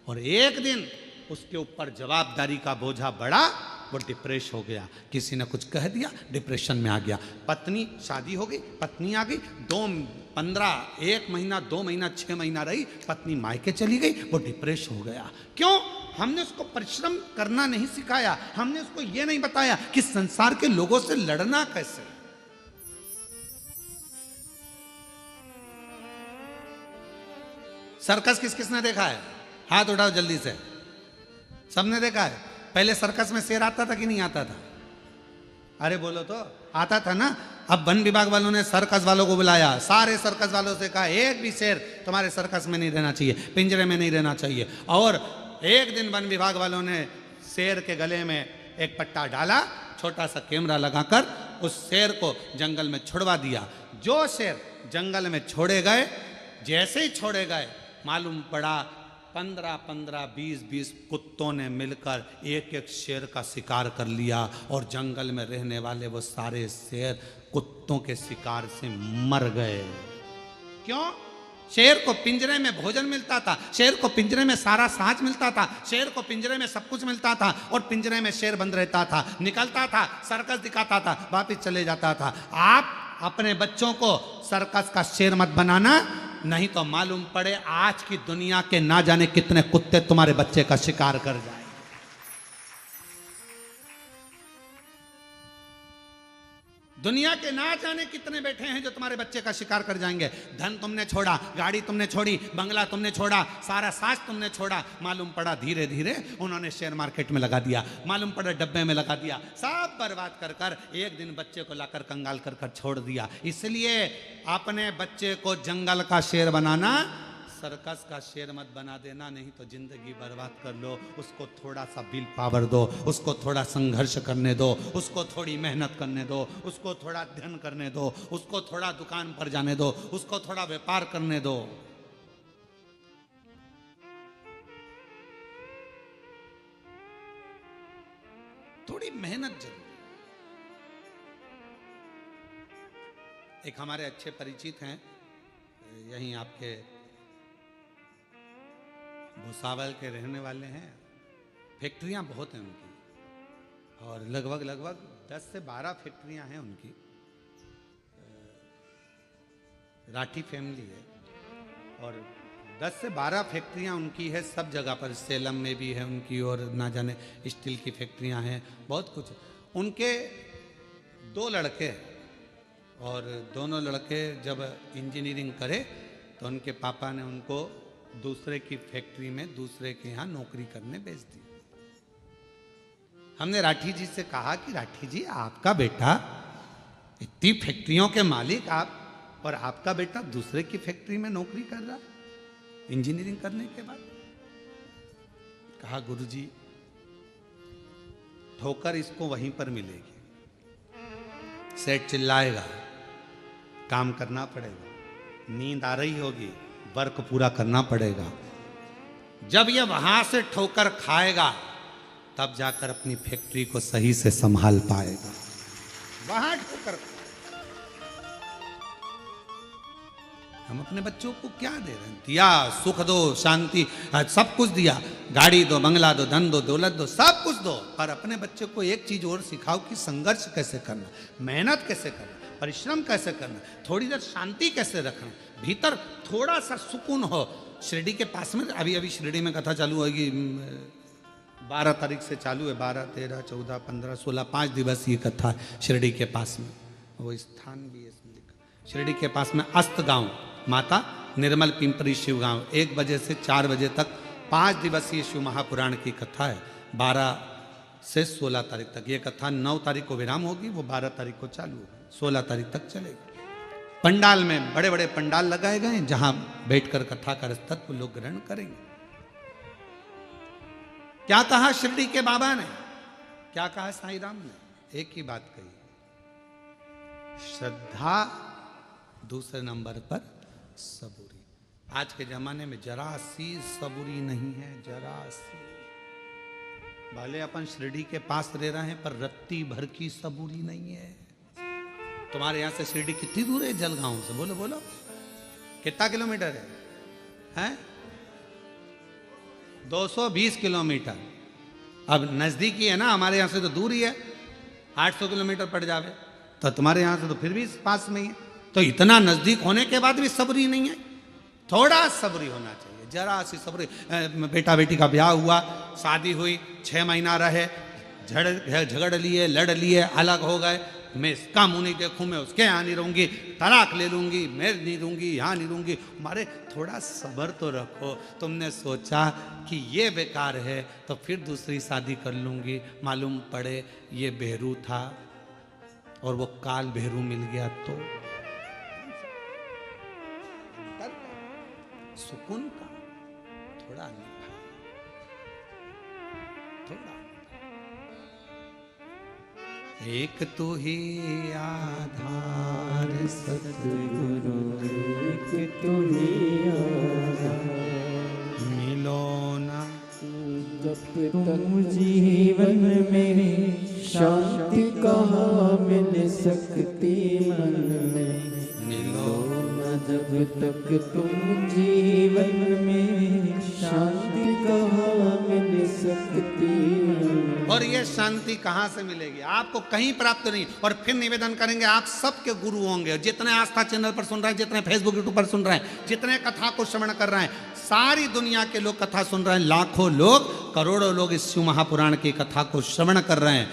और एक दिन उसके ऊपर जवाबदारी का बोझा बढ़ा, वो डिप्रेस हो गया, किसी ने कुछ कह दिया, डिप्रेशन में आ गया। पत्नी, शादी हो गई, पत्नी आ गई, 1 महीना 2 महीना 6 महीना रही, पत्नी मायके चली गई, वो डिप्रेस हो गया। क्यों? हमने उसको परिश्रम करना नहीं सिखाया, हमने उसको यह नहीं बताया कि संसार के लोगों से लड़ना कैसे। सर्कस किस किसने देखा है? हाथ उठाओ जल्दी से। सबने देखा है। पहले सर्कस में शेर आता था कि नहीं आता था? अरे बोलो तो, आता था ना। अब वन विभाग वालों ने सर्कस वालों को बुलाया, सारे सर्कस वालों से कहा एक भी शेर तुम्हारे सर्कस में नहीं रहना चाहिए, पिंजरे में नहीं रहना चाहिए। और एक दिन वन विभाग वालों ने शेर के गले में एक पट्टा डाला, छोटा सा कैमरा लगाकर उस शेर को जंगल में छुड़वा दिया। जो शेर जंगल में छोड़े गए, जैसे ही छोड़े गए, मालूम पड़ा 15-15, 20-20 कुत्तों ने मिलकर एक एक शेर का शिकार कर लिया और जंगल में रहने वाले वो सारे शेर कुत्तों के शिकार से मर गए। क्यों? शेर को पिंजरे में भोजन मिलता था, शेर को पिंजरे में सारा साँच मिलता था, शेर को पिंजरे में सब कुछ मिलता था और पिंजरे में शेर बंद रहता था, निकलता था, सर्कस दिखाता था, वापिस चले जाता था। आप अपने बच्चों को सर्कस का शेर मत बनाना, नहीं तो मालूम पड़े आज की दुनिया के ना जाने कितने कुत्ते तुम्हारे बच्चे का शिकार कर जाए। दुनिया के ना जाने कितने बैठे हैं जो तुम्हारे बच्चे का शिकार कर जाएंगे। धन तुमने छोड़ा, गाड़ी तुमने छोड़ी, बंगला तुमने छोड़ा, सारा साज तुमने छोड़ा, मालूम पड़ा धीरे धीरे उन्होंने शेयर मार्केट में लगा दिया, मालूम पड़ा डब्बे में लगा दिया, सब बर्बाद कर कर एक दिन बच्चे को लाकर कंगाल कर कर छोड़ दिया। इसलिए अपने बच्चे को जंगल का शेर बनाना, सर्कस का शेर मत बना देना, नहीं तो जिंदगी बर्बाद कर लो। उसको थोड़ा सा विल पावर दो, उसको थोड़ा संघर्ष करने दो, उसको थोड़ी मेहनत करने दो, उसको थोड़ा अध्ययन करने दो, उसको थोड़ा दुकान पर जाने दो, उसको थोड़ा व्यापार करने दो। थोड़ी मेहनत जरूरी। एक हमारे अच्छे परिचित हैं, यहीं आपके भुसावल के रहने वाले हैं। फैक्ट्रियां बहुत हैं उनकी और लगभग 10 से 12 फैक्ट्रियां हैं उनकी। राठी फैमिली है और 10 से 12 फैक्ट्रियां उनकी है सब जगह पर। सेलम में भी है उनकी और ना जाने स्टील की फैक्ट्रियां हैं, बहुत कुछ। उनके 2 लड़के और दोनों लड़के जब इंजीनियरिंग करे तो उनके पापा ने उनको दूसरे की फैक्ट्री में दूसरे के यहाँ नौकरी करने भेज दी। हमने राठी जी से कहा कि राठी जी, आपका बेटा इतनी फैक्ट्रियों के मालिक आप, और आपका बेटा दूसरे की फैक्ट्री में नौकरी कर रहा इंजीनियरिंग करने के बाद। कहा गुरुजी, ठोकर इसको वहीं पर मिलेगी, सेठ चिल्लाएगा, काम करना पड़ेगा, नींद आ रही होगी, वर्क पूरा करना पड़ेगा। जब ये वहां से ठोकर खाएगा तब जाकर अपनी फैक्ट्री को सही से संभाल पाएगा। वहां ठोकर। हम अपने बच्चों को क्या दे रहे हैं? दिया, सुख दो, शांति, सब कुछ दिया, गाड़ी दो, बंगला दो, धन दो, दौलत दो, सब कुछ दो, पर अपने बच्चे को एक चीज और सिखाओ कि संघर्ष कैसे करना, मेहनत कैसे करना, परिश्रम कैसे करना, थोड़ी देर शांति कैसे रखना, भीतर थोड़ा सा सुकून हो। शिरडी के पास में अभी शिरडी में कथा चालू होगी, 12 तारीख से चालू है, 12, 13, 14, 15, 16, 5 दिवसीय कथा शिरडी के पास में। वो स्थान भी है इसमें लिखा। शिरडी के पास में अस्त गांव, माता निर्मल पिंपरी शिव गांव, 1 बजे से 4 बजे तक 5 दिवसीय शिव महापुराण की कथा है। 12 से 16 तारीख तक ये कथा, 9 तारीख को विराम होगी, वो 12 तारीख को चालू होगी, 16 तारीख तक चलेगी। पंडाल में बड़े बड़े पंडाल लगाए गए हैं जहां बैठकर कथा का तत्व लोग ग्रहण करेंगे। क्या कहा शिरडी के बाबा ने, क्या कहा साईं राम ने? एक ही बात कही, श्रद्धा, दूसरे नंबर पर सबूरी। आज के जमाने में जरा सी सबूरी नहीं है, जरा सी। भले अपन शिरडी के पास रह रहे हैं पर रत्ती भर की सबूरी नहीं है। तुम्हारे यहां से शिरडी कितनी दूर है? जलगांव से बोलो बोलो, कितना किलोमीटर है? 220 किलोमीटर। अब नजदीकी है ना, हमारे यहां से तो दूर ही है, 800 किलोमीटर पड़ जावे, तो तुम्हारे यहां से तो फिर भी पास में ही है। तो इतना नजदीक होने के बाद भी सबरी नहीं है, थोड़ा सबरी होना चाहिए। है, जरा सी सब्र। बेटा बेटी का ब्याह हुआ, शादी हुई, 6 महीना रहे, झगड़ लिए, लड़ लिए, अलग हो गए, मैं इसका मुंह नहीं देखूं, मैं उसके यहाँ नहीं रहूंगी, तलाक ले लूंगी, मैं नहीं रहूंगी, यहाँ नहीं रहूंगी। मारे थोड़ा सब्र तो रखो। तुमने सोचा कि ये बेकार है तो फिर दूसरी शादी कर लूंगी, मालूम पड़े ये बेहरू था और वो काल बेहरू मिल गया तो सुकून का थोड़ा नहीं, थोड़ा एक तो ही आधार सतगुरु एक तू ही आधार, मिलो ना जब तुम जीवन में शांति कहाँ मिल सकती मन में, मिलो न जब तक तुम जीवन में शांति कहाँ मिल सकती मन में। और ये शांति कहाँ से मिलेगी? आपको कहीं प्राप्त नहीं। और फिर निवेदन करेंगे, आप सबके गुरु होंगे, जितने आस्था चैनल पर सुन रहे हैं, जितने फेसबुक यूट्यूब पर सुन रहे हैं, जितने कथा को श्रवण कर रहे हैं, सारी दुनिया के लोग कथा सुन रहे हैं, लाखों लोग, करोड़ों लोग इस शिव महापुराण की कथा को श्रवण कर रहे हैं।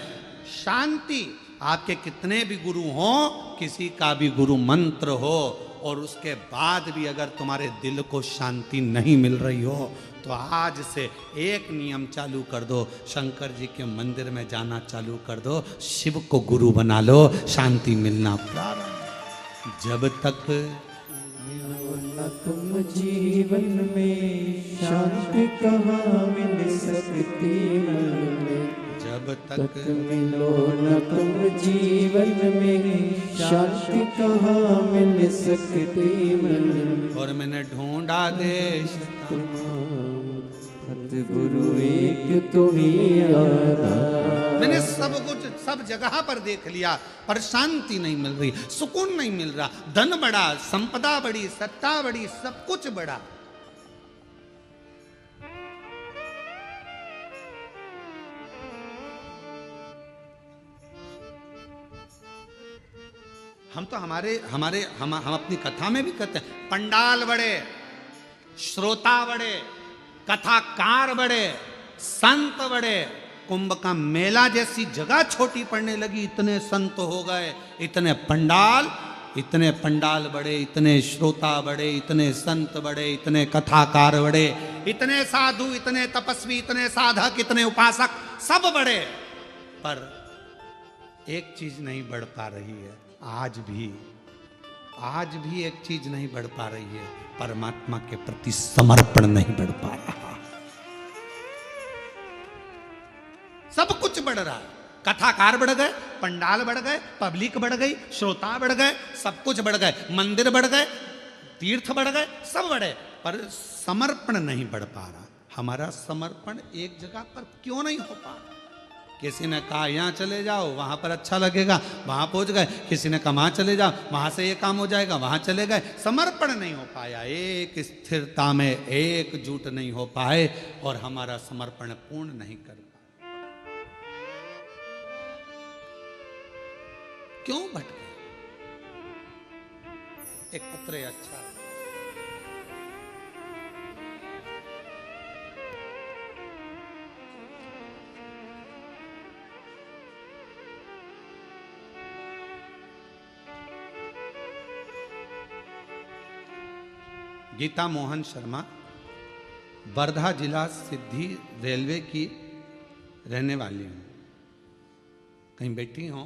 शांति, आपके कितने भी गुरु हो, किसी का भी गुरु मंत्र हो, और उसके बाद भी अगर तुम्हारे दिल को शांति नहीं मिल रही हो, तो आज से एक नियम चालू कर दो, शंकर जी के मंदिर में जाना चालू कर दो, शिव को गुरु बना लो, शांति मिलना प्रारंभ। जब तक न तुम जीवन में शांति कहाँ मिल सकती मन में, जब तक मिलो न तुम जीवन में शांति कहाँ मिल सकती मन में। और मैंने ढूंढा देश सतगुरु एक तू ही आधार, मैंने सब कुछ सब जगह पर देख लिया, पर शांति नहीं मिल रही, सुकून नहीं मिल रहा। धन बढ़ा, संपदा बढ़ी, सत्ता बढ़ी, सब कुछ बढ़ा, हम तो हम अपनी कथा में भी कहते हैं, पंडाल बड़े, श्रोता बड़े, कथाकार बड़े, संत बड़े, कुंभ का मेला जैसी जगह छोटी पड़ने लगी, इतने संत हो गए, इतने पंडाल बड़े, इतने श्रोता बड़े, इतने संत बड़े, इतने कथाकार बड़े, इतने साधु, इतने तपस्वी, इतने साधक, इतने उपासक, सब बड़े, पर एक चीज नहीं बढ़ पा रही है। आज भी एक चीज नहीं बढ़ पा रही है, परमात्मा के प्रति समर्पण नहीं बढ़ पा रहा। सब कुछ बढ़ रहा है, कथाकार बढ़ गए, पंडाल बढ़ गए, पब्लिक बढ़ गई, श्रोता बढ़ गए, सब कुछ बढ़ गए, मंदिर बढ़ गए, तीर्थ बढ़ गए, सब बढ़े, पर समर्पण नहीं बढ़ पा रहा। हमारा समर्पण एक जगह पर क्यों नहीं हो पा रहा? किसी ने कहा यहाँ चले जाओ, वहां पर अच्छा लगेगा, वहां पहुंच गए। किसी ने कहा वहां चले जाओ, वहां से ये काम हो जाएगा, वहां चले गए। समर्पण नहीं हो पाया, एक स्थिरता में एकजुट नहीं हो पाए, और हमारा समर्पण पूर्ण नहीं कर पाए। क्यों भटके? एक पत्र है अच्छा, गीता मोहन शर्मा, वर्धा जिला सिद्धि रेलवे की रहने वाली हूँ। कहीं बैठी हो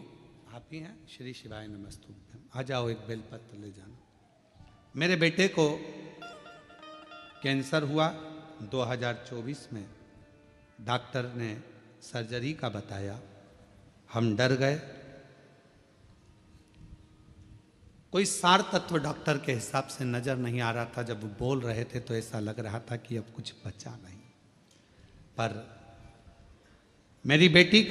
आप ही हैं? श्री शिवाय नमस्तुभ्यम। आ जाओ, एक बेलपत्र ले जाना। मेरे बेटे को कैंसर हुआ 2024 में, डॉक्टर ने सर्जरी का बताया, हम डर गए। कोई सार तत्व डॉक्टर के हिसाब से नजर नहीं आ रहा था। जब वो बोल रहे थे तो ऐसा लग रहा था कि अब कुछ बचा नहीं। पर मेरी बेटे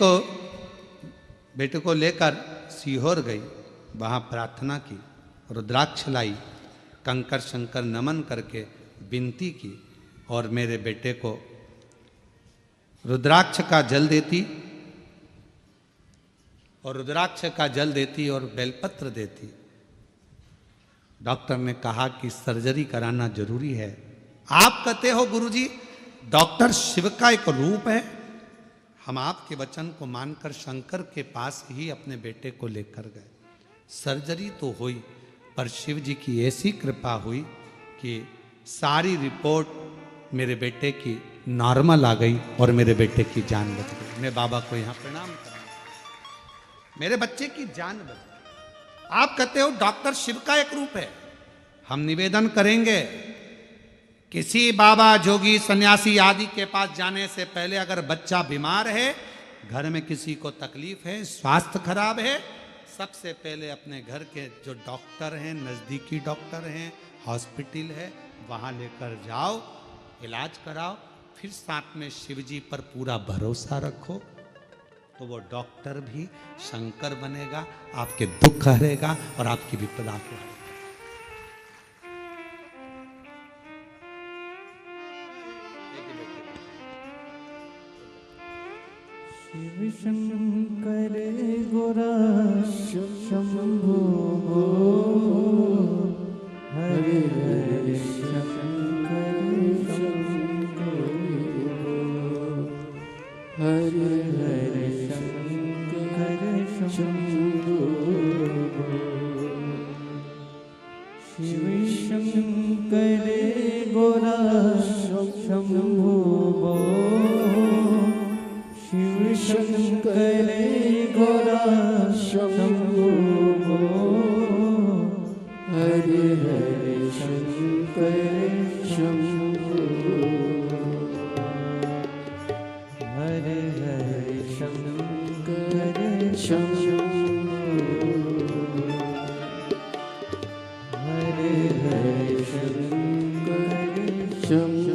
को लेकर सीहोर गई, वहाँ प्रार्थना की, रुद्राक्ष लाई, कंकर शंकर नमन करके विनती की, और मेरे बेटे को रुद्राक्ष का जल देती और बेलपत्र देती। डॉक्टर ने कहा कि सर्जरी कराना जरूरी है, आप कहते हो गुरुजी डॉक्टर शिव का एक रूप है। हम आपके वचन को मानकर शंकर के पास ही अपने बेटे को लेकर गए। सर्जरी तो हुई, पर शिव जी की ऐसी कृपा हुई कि सारी रिपोर्ट मेरे बेटे की नॉर्मल आ गई और मेरे बेटे की जान बच गई। मैं बाबा को यहाँ प्रणाम कर रहा हूं, मेरे बच्चे की जान बच गई। आप कहते हो डॉक्टर शिव का एक रूप है। हम निवेदन करेंगे किसी बाबा जोगी सन्यासी आदि के पास जाने से पहले अगर बच्चा बीमार है, घर में किसी को तकलीफ है, स्वास्थ्य खराब है, सबसे पहले अपने घर के जो डॉक्टर हैं, नज़दीकी डॉक्टर हैं, हॉस्पिटल है, वहाँ लेकर जाओ, इलाज कराओ। फिर साथ में शिव जी पर पूरा भरोसा रखो, तो वो डॉक्टर भी शंकर बनेगा, आपके दुख हरेगा और आपकी विपदा को हरेगा। शिव शंकर गोरा शंभो हरे हरे शंकर हरे हरे शंकर शंभो शिव शंकर गोरा शंभो शिव शंकर गोरा शंभो हरे हरे शंकर शंभो हरे हरे शंकर शंभो हरे हरे शंकर शंभो।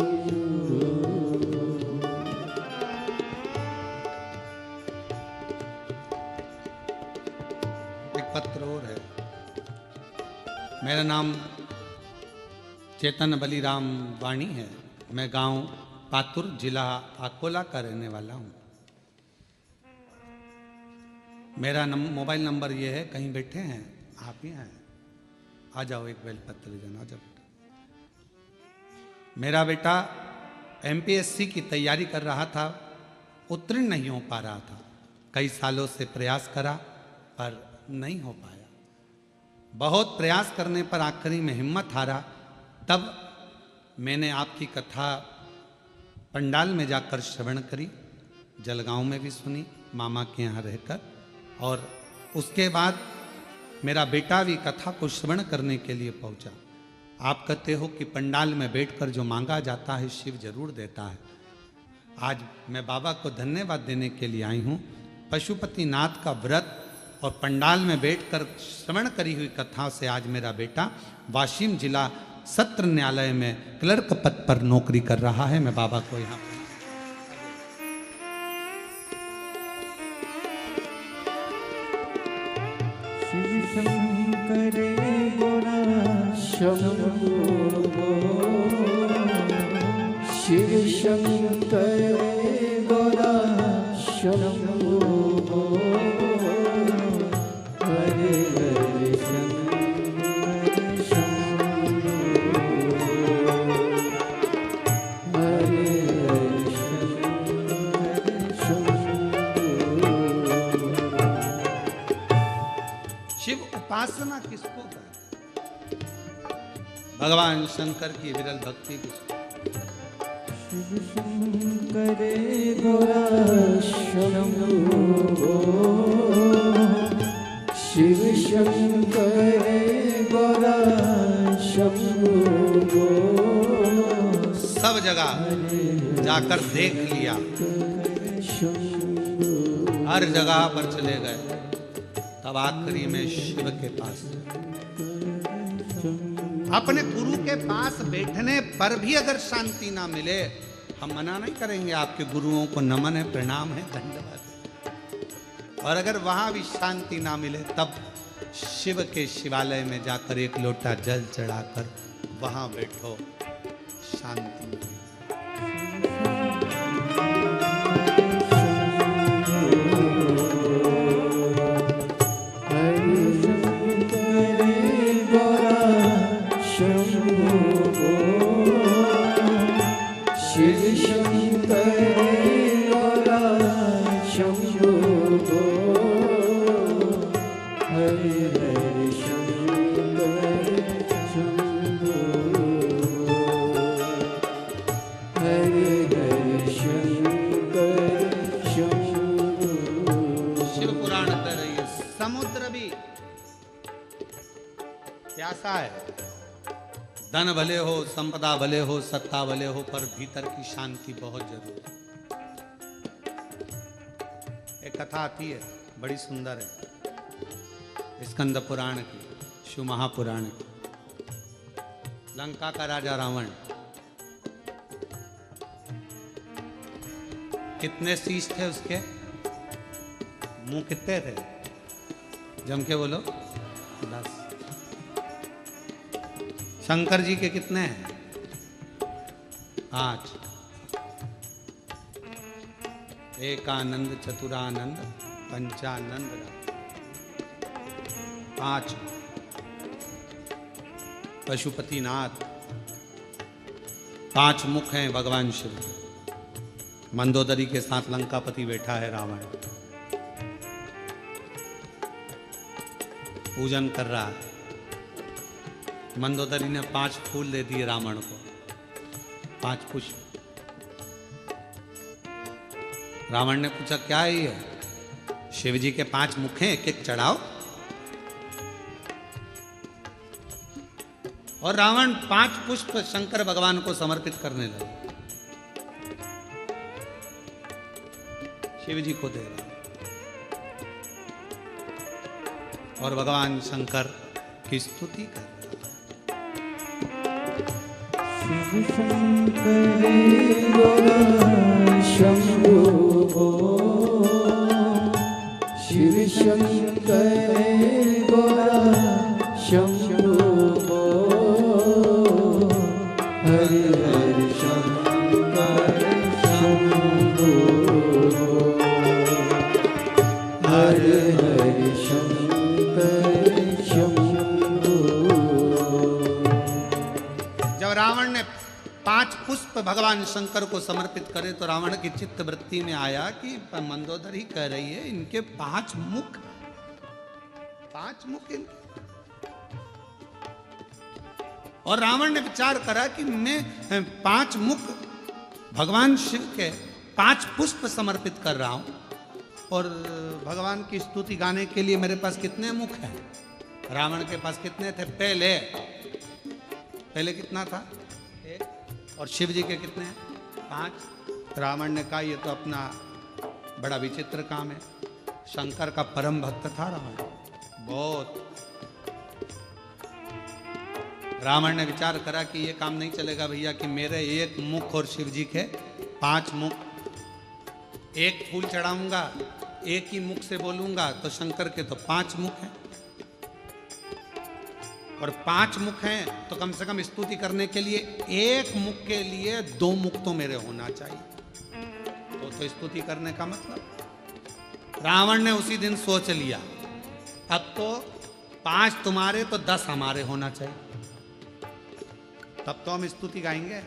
पत्र और है। मेरा नाम चेतन बलिराम वाणी है। मैं गांव पातुर जिला अकोला का रहने वाला हूं। मेरा मोबाइल नंबर ये है। कहीं बैठे हैं आप ही हैं, आ जाओ, एक बेल पत्र देना। आ जाओ बेटा। मेरा बेटा एमपीएससी की तैयारी कर रहा था, उत्तीर्ण नहीं हो पा रहा था। कई सालों से प्रयास करा पर नहीं हो पाया। बहुत प्रयास करने पर आखिरी में हिम्मत हारा। तब मैंने आपकी कथा पंडाल में जाकर श्रवण करी, जलगांव में भी सुनी मामा के यहाँ रहकर, और उसके बाद मेरा बेटा भी कथा को श्रवण करने के लिए पहुंचा। आप कहते हो कि पंडाल में बैठकर जो मांगा जाता है शिव जरूर देता है। आज मैं बाबा को धन्यवाद देने के लिए आई हूँ। पशुपतिनाथ का व्रत और पंडाल में बैठकर श्रवण करी हुई कथाओं से आज मेरा बेटा वाशिम जिला सत्र न्यायालय में क्लर्क पद पर नौकरी कर रहा है। मैं बाबा को यहाँ शिव शंकर गोरा शंभो शिव शंकर गोरा शंभो हरे हरे शंकर शंभो हरे हरे शंकर शंभो। शिव उपासना किसको कहते? भगवान शंकर की विरल भक्ति किसको? शिव शंकर गोरा शंभो शिव शंकर गोरा शंभो। सब जगह जाकर देख लिया, हर जगह पर चले गए, तब आखिरी में शिव के पास। अपने गुरु के पास बैठने पर भी अगर शांति ना मिले, हम मना नहीं करेंगे। आपके गुरुओं को नमन है, प्रणाम है, धन्यवाद है। और अगर वहां भी शांति ना मिले, तब शिव के शिवालय में जाकर एक लोटा जल चढ़ाकर वहां बैठो, शांति मिलेगी। हरि शंकर शंभो हरे हरि शंकर शंभो। शिव पुराण कह रही है समुद्र भी प्यासा है, धन भले हो, संपदा भले हो, सत्ता भले हो, पर भीतर की शांति बहुत जरूरी है। एक कथा आती है बड़ी सुंदर है, स्कंद पुराण की, शिव महापुराण की। लंका का राजा रावण, कितने शीश थे उसके, मुंह कितने थे, जम के बोलो 10। शंकर जी के कितने हैं, 5। एकानंद, चतुरानंद, पंचानंद, 5। पशुपतिनाथ, 5 मुख हैं भगवान शिव। मंदोदरी के साथ लंकापति बैठा है रावण, पूजन कर रहा है। मंदोदरी ने 5 फूल दे दिए रावण को, 5 पुष्प। रावण ने पूछा क्या है ये, शिव जी के 5 मुख हैं, एक एक चढ़ाओ। और रावण 5 पुष्प शंकर भगवान को समर्पित करने लगा, शिव जी को दे रहा, और भगवान शंकर की स्तुति कर रहा। शिव शंकर गौरा शंभो शिव शंकर गौरा शंभो हरे हरे शंकर शंभो हरे हरे शंकर शंभो। जब रावण ने 5 पुष्प भगवान शंकर को समर्पित करे तो रावण की चित्त वृत्ति में आया कि मंदोदरी कह रही है इनके 5 मुख, 5 मुख इनके। और रावण ने विचार करा कि मैं 5 मुख भगवान शिव के 5 पुष्प समर्पित कर रहा हूं, और भगवान की स्तुति गाने के लिए मेरे पास कितने मुख हैं। रावण के पास कितने थे, पहले कितना था, 1। और शिव जी के कितने हैं, 5। रावण ने कहा ये तो अपना बड़ा विचित्र काम है। शंकर का परम भक्त था रावण, बहुत। रावण ने विचार करा कि ये काम नहीं चलेगा भैया कि मेरे 1 मुख और शिव जी के 5 मुख, 1 फूल चढ़ाऊंगा, 1 ही मुख से बोलूंगा, तो शंकर के तो 5 मुख हैं, और 5 मुख हैं तो कम से कम स्तुति करने के लिए 1 मुख के लिए 2 मुख तो मेरे होना चाहिए, तो स्तुति करने का मतलब। रावण ने उसी दिन सोच लिया अब तो 5 तुम्हारे तो 10 हमारे होना चाहिए, तब तो हम स्तुति गाएंगे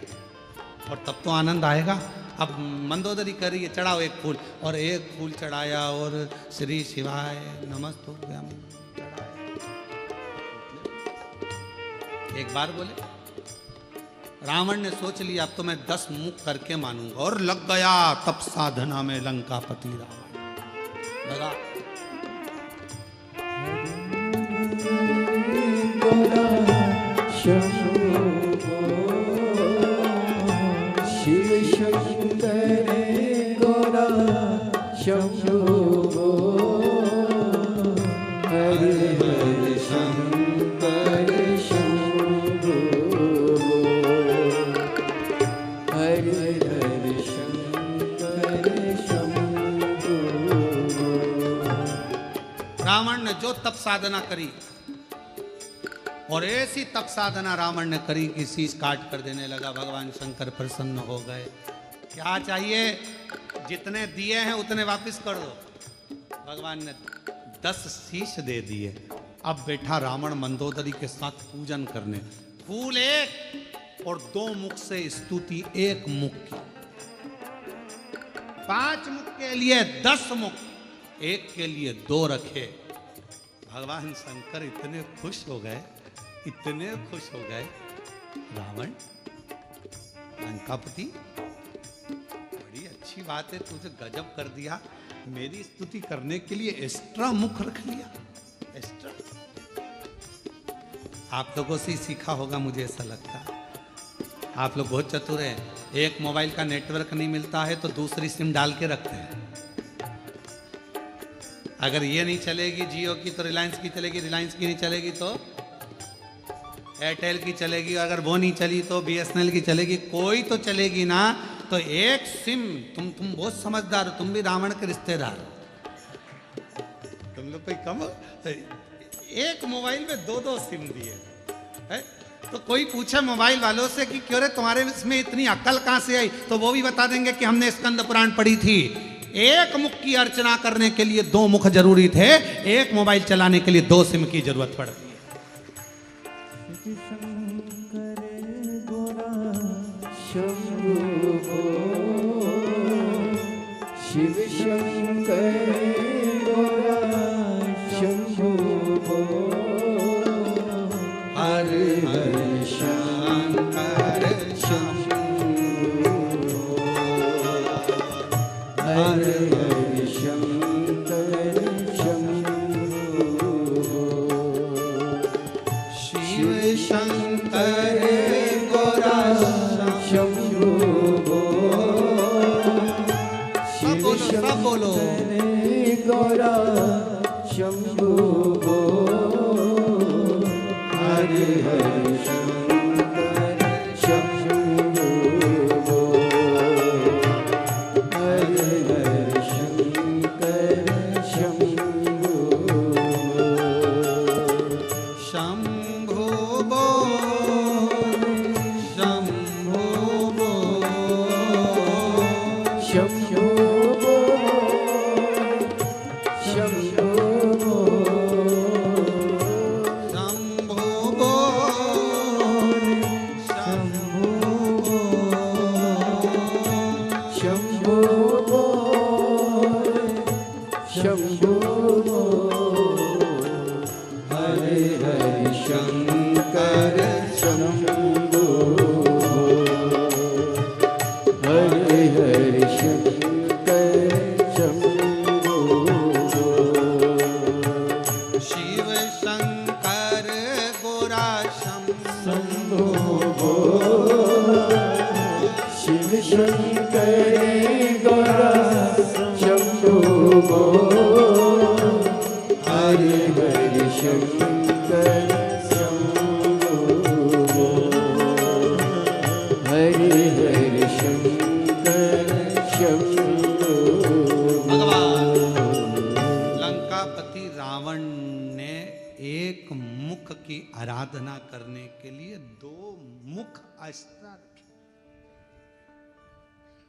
और तब तो आनंद आएगा। अब मंदोदरी कर रही है चढ़ाओ 1 फूल, और 1 फूल चढ़ाया और श्री शिवाय नमस्तुभ्यं चढ़ाया। एक बार बोले, रावण ने सोच लिया अब तो मैं 10 मुख करके मानूंगा, और लग गया तप साधना में लंकापति रावण लगा। शिव शंकर गौरा शंभो हरे हरे शंकर शंभो हरे हरे शंकर शंभो। रावण ने जो तप साधना करी, और ऐसी तप साधना रावण ने करी कि शीश काट कर देने लगा। भगवान शंकर प्रसन्न हो गए। क्या चाहिए, जितने दिए हैं उतने वापस कर दो। भगवान ने 10 शीश दे दिए। अब बैठा रावण मंदोदरी के साथ पूजन करने। फूल 1 और 2 मुख से स्तुति 1 मुख की। 5 मुख के लिए 10 मुख, 1 के लिए 2 रखे। भगवान शंकर इतने खुश हो गए, इतने खुश हो गए। रावण, लंकापति, बड़ी अच्छी बात है, तुझे गजब कर दिया। मेरी स्तुति करने के लिए एक्स्ट्रा मुख रख लिया, एक्स्ट्रा। आप लोगों से ही सीखा होगा, मुझे ऐसा लगता है। आप लोग बहुत चतुर हैं। एक मोबाइल का नेटवर्क नहीं मिलता है तो दूसरी सिम डाल के रखते हैं। अगर ये नहीं चलेगी जियो की तो रिलायंस की चलेगी, रिलायंस की नहीं चलेगी तो एयरटेल की चलेगी, अगर वो नहीं चली तो बीएसएनएल की चलेगी, कोई तो चलेगी ना। तो एक सिम, तुम बहुत समझदार हो, तुम भी रावण के रिश्तेदार हो। तुम लोग कोई कम हो? एक मोबाइल में दो दो सिम दिए है? तो कोई पूछे मोबाइल वालों से कि क्यों रे तुम्हारे इसमें इतनी अक्ल कहां से आई, तो वो भी बता देंगे कि हमने स्कंद पुराण पढ़ी थी। एक मुख की अर्चना करने के लिए दो मुख जरूरी थे, एक मोबाइल चलाने के लिए दो सिम की जरूरत पड़ती है। शिव शंकर गौरा शंभो, हर हर शंकर शंभो, हर हर शंकर शंभो, शिव शंकर गौरा शंभो, सब बोलो गौरा शंभो, हरे हरे शंकर शंभो, हरे हरे शंकर शंभो, शंभो बोल, शंभो बोल, शंभो आराधना करने के लिए दो मुख अस्त्र रखे,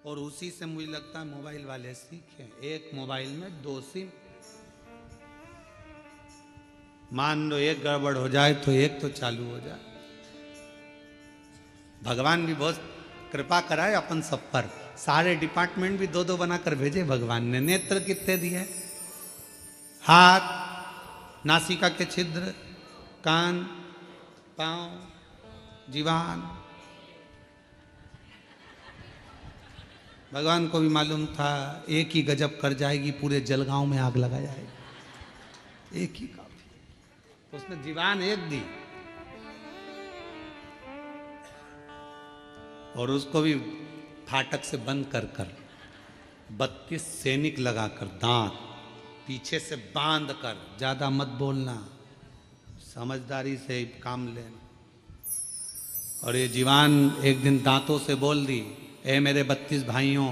और उसी से मुझे लगता है मोबाइल वाले सीखे। एक मोबाइल में दो सिम, मान लो एक गड़बड़ हो जाए तो एक तो चालू हो जाए। भगवान भी बहुत कृपा कराए अपन सब पर, सारे डिपार्टमेंट भी दो दो बनाकर भेजे भगवान ने। नेत्र कितने दिए? हाथ, नासिका के छिद्र, कान, पांव, जीवान। भगवान को भी मालूम था एक ही गजब कर जाएगी, पूरे जलगांव में आग लगा जाएगी, एक ही काफी। तो उसने जीवान एक दी, और उसको भी फाटक से बंद कर कर 32 सैनिक लगाकर, दांत पीछे से बांध कर, ज्यादा मत बोलना, समझदारी से काम लेना। और ये जीवान एक दिन दांतों से बोल दी, ए मेरे 32 भाइयों,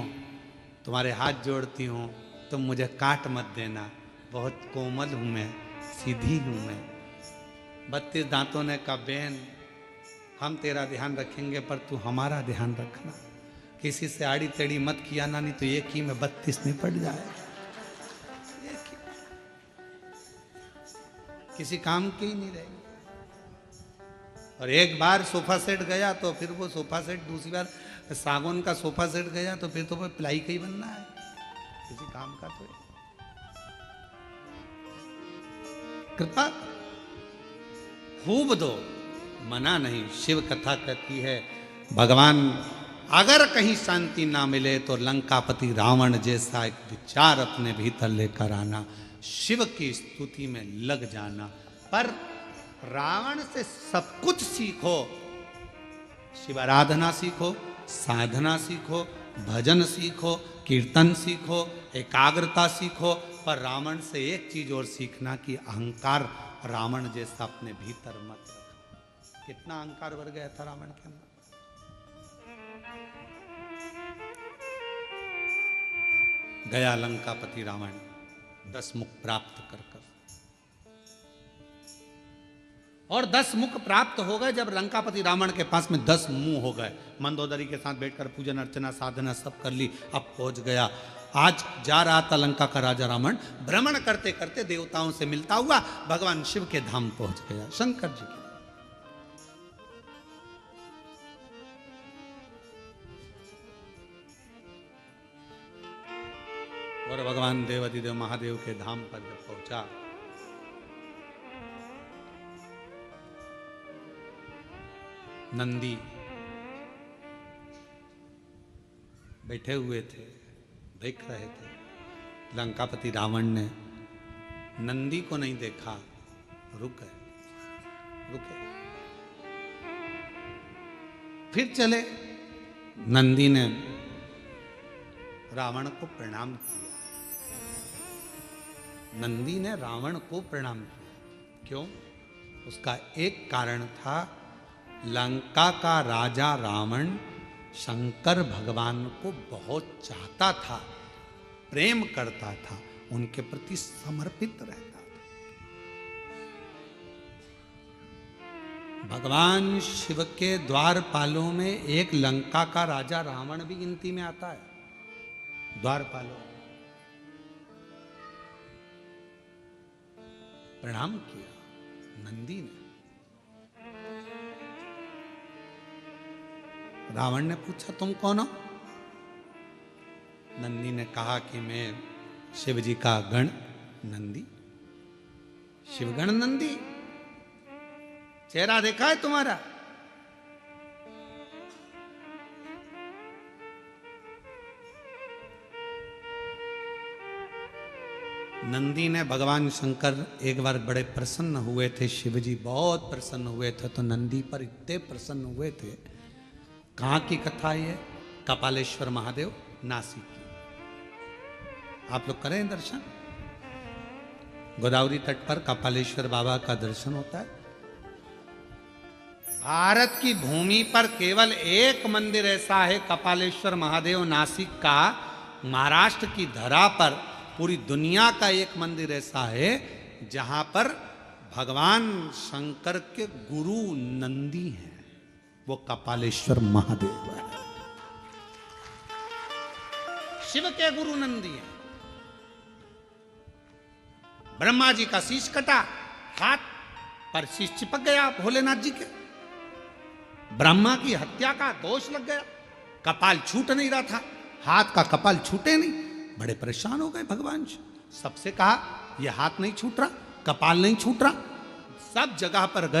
तुम्हारे हाथ जोड़ती हूँ, तुम मुझे काट मत देना, बहुत कोमल हूँ मैं, सीधी हूँ मैं। 32 दांतों ने कहा, बहन हम तेरा ध्यान रखेंगे पर तू हमारा ध्यान रखना, किसी से आड़ी टेढ़ी मत किया ना, नहीं तो एक ही में 32 निपट जाए, किसी काम की ही नहीं रहेगी। और एक बार सोफा सेट गया तो फिर वो सोफा सेट, दूसरी बार सागौन का सोफा सेट गया तो फिर तो वो प्लाई का ही बनना है, किसी काम का तो। कृपा खूब दो, मना नहीं। शिव कथा कहती है भगवान अगर कहीं शांति ना मिले तो लंकापति रावण जैसा एक विचार अपने भीतर लेकर आना, शिव की स्तुति में लग जाना। पर रावण से सब कुछ सीखो, शिव आराधना सीखो, साधना सीखो, भजन सीखो, कीर्तन सीखो, एकाग्रता सीखो, पर रावण से एक चीज और सीखना कि अहंकार रावण जैसा अपने भीतर मत रखो। कितना अहंकार भर गया था रावण के अंदर। गया लंकापति रावण 10 मुख प्राप्त कर और 10 मुख प्राप्त हो गए। जब लंकापति रावण के पास में 10 मुंह हो गए, मंदोदरी के साथ बैठकर पूजन अर्चना साधना सब कर ली, अब पहुंच गया। आज जा रहा था लंका का राजा रावण, भ्रमण करते करते देवताओं से मिलता हुआ भगवान शिव के धाम पहुंच गया, शंकर जी के। और भगवान देवाधिदेव महादेव के धाम पर जब पहुंचा, नंदी बैठे हुए थे, देख रहे थे। लंकापति रावण ने नंदी को नहीं देखा, रुके। फिर चले। नंदी ने रावण को प्रणाम किया। नंदी ने रावण को प्रणाम किया। क्यों? उसका एक कारण था, लंका का राजा रावण शंकर भगवान को बहुत चाहता था, प्रेम करता था, उनके प्रति समर्पित रहता था। भगवान शिव के द्वारपालों में एक लंका का राजा रावण भी गिनती में आता है। द्वारपालों प्रणाम किया नंदी ने। रावण ने पूछा, तुम कौन हो? नंदी ने कहा कि मैं शिव जी का गण नंदी, शिवगण नंदी। चेहरा देखा है तुम्हारा? नंदी ने, भगवान शंकर एक बार बड़े प्रसन्न हुए थे, शिव जी बहुत प्रसन्न हुए थे, तो नंदी पर इतने प्रसन्न हुए थे। कहाँ की कथा है? कपालेश्वर महादेव, नासिक की। आप लोग करें दर्शन। गोदावरी तट पर कपालेश्वर बाबा का दर्शन होता है। भारत की भूमि पर केवल एक मंदिर ऐसा है, कपालेश्वर महादेव नासिक का। महाराष्ट्र की धरा पर पूरी दुनिया का एक मंदिर ऐसा है जहां पर भगवान शंकर के गुरु नंदी हैं, वो कपालेश्वर महादेव है। शिव के गुरु नंदी हैं। ब्रह्मा जी का शीश कटा, हाथ पर शीश चिपक गया भोलेनाथ जी के। ब्रह्मा की हत्या का दोष लग गया, कपाल छूट नहीं रहा था, हाथ का कपाल छूटे नहीं। बड़े परेशान हो गए भगवान जी। सबसे कहा, यह हाथ नहीं छूट रहा, कपाल नहीं छूट रहा, सब जगह पर गए।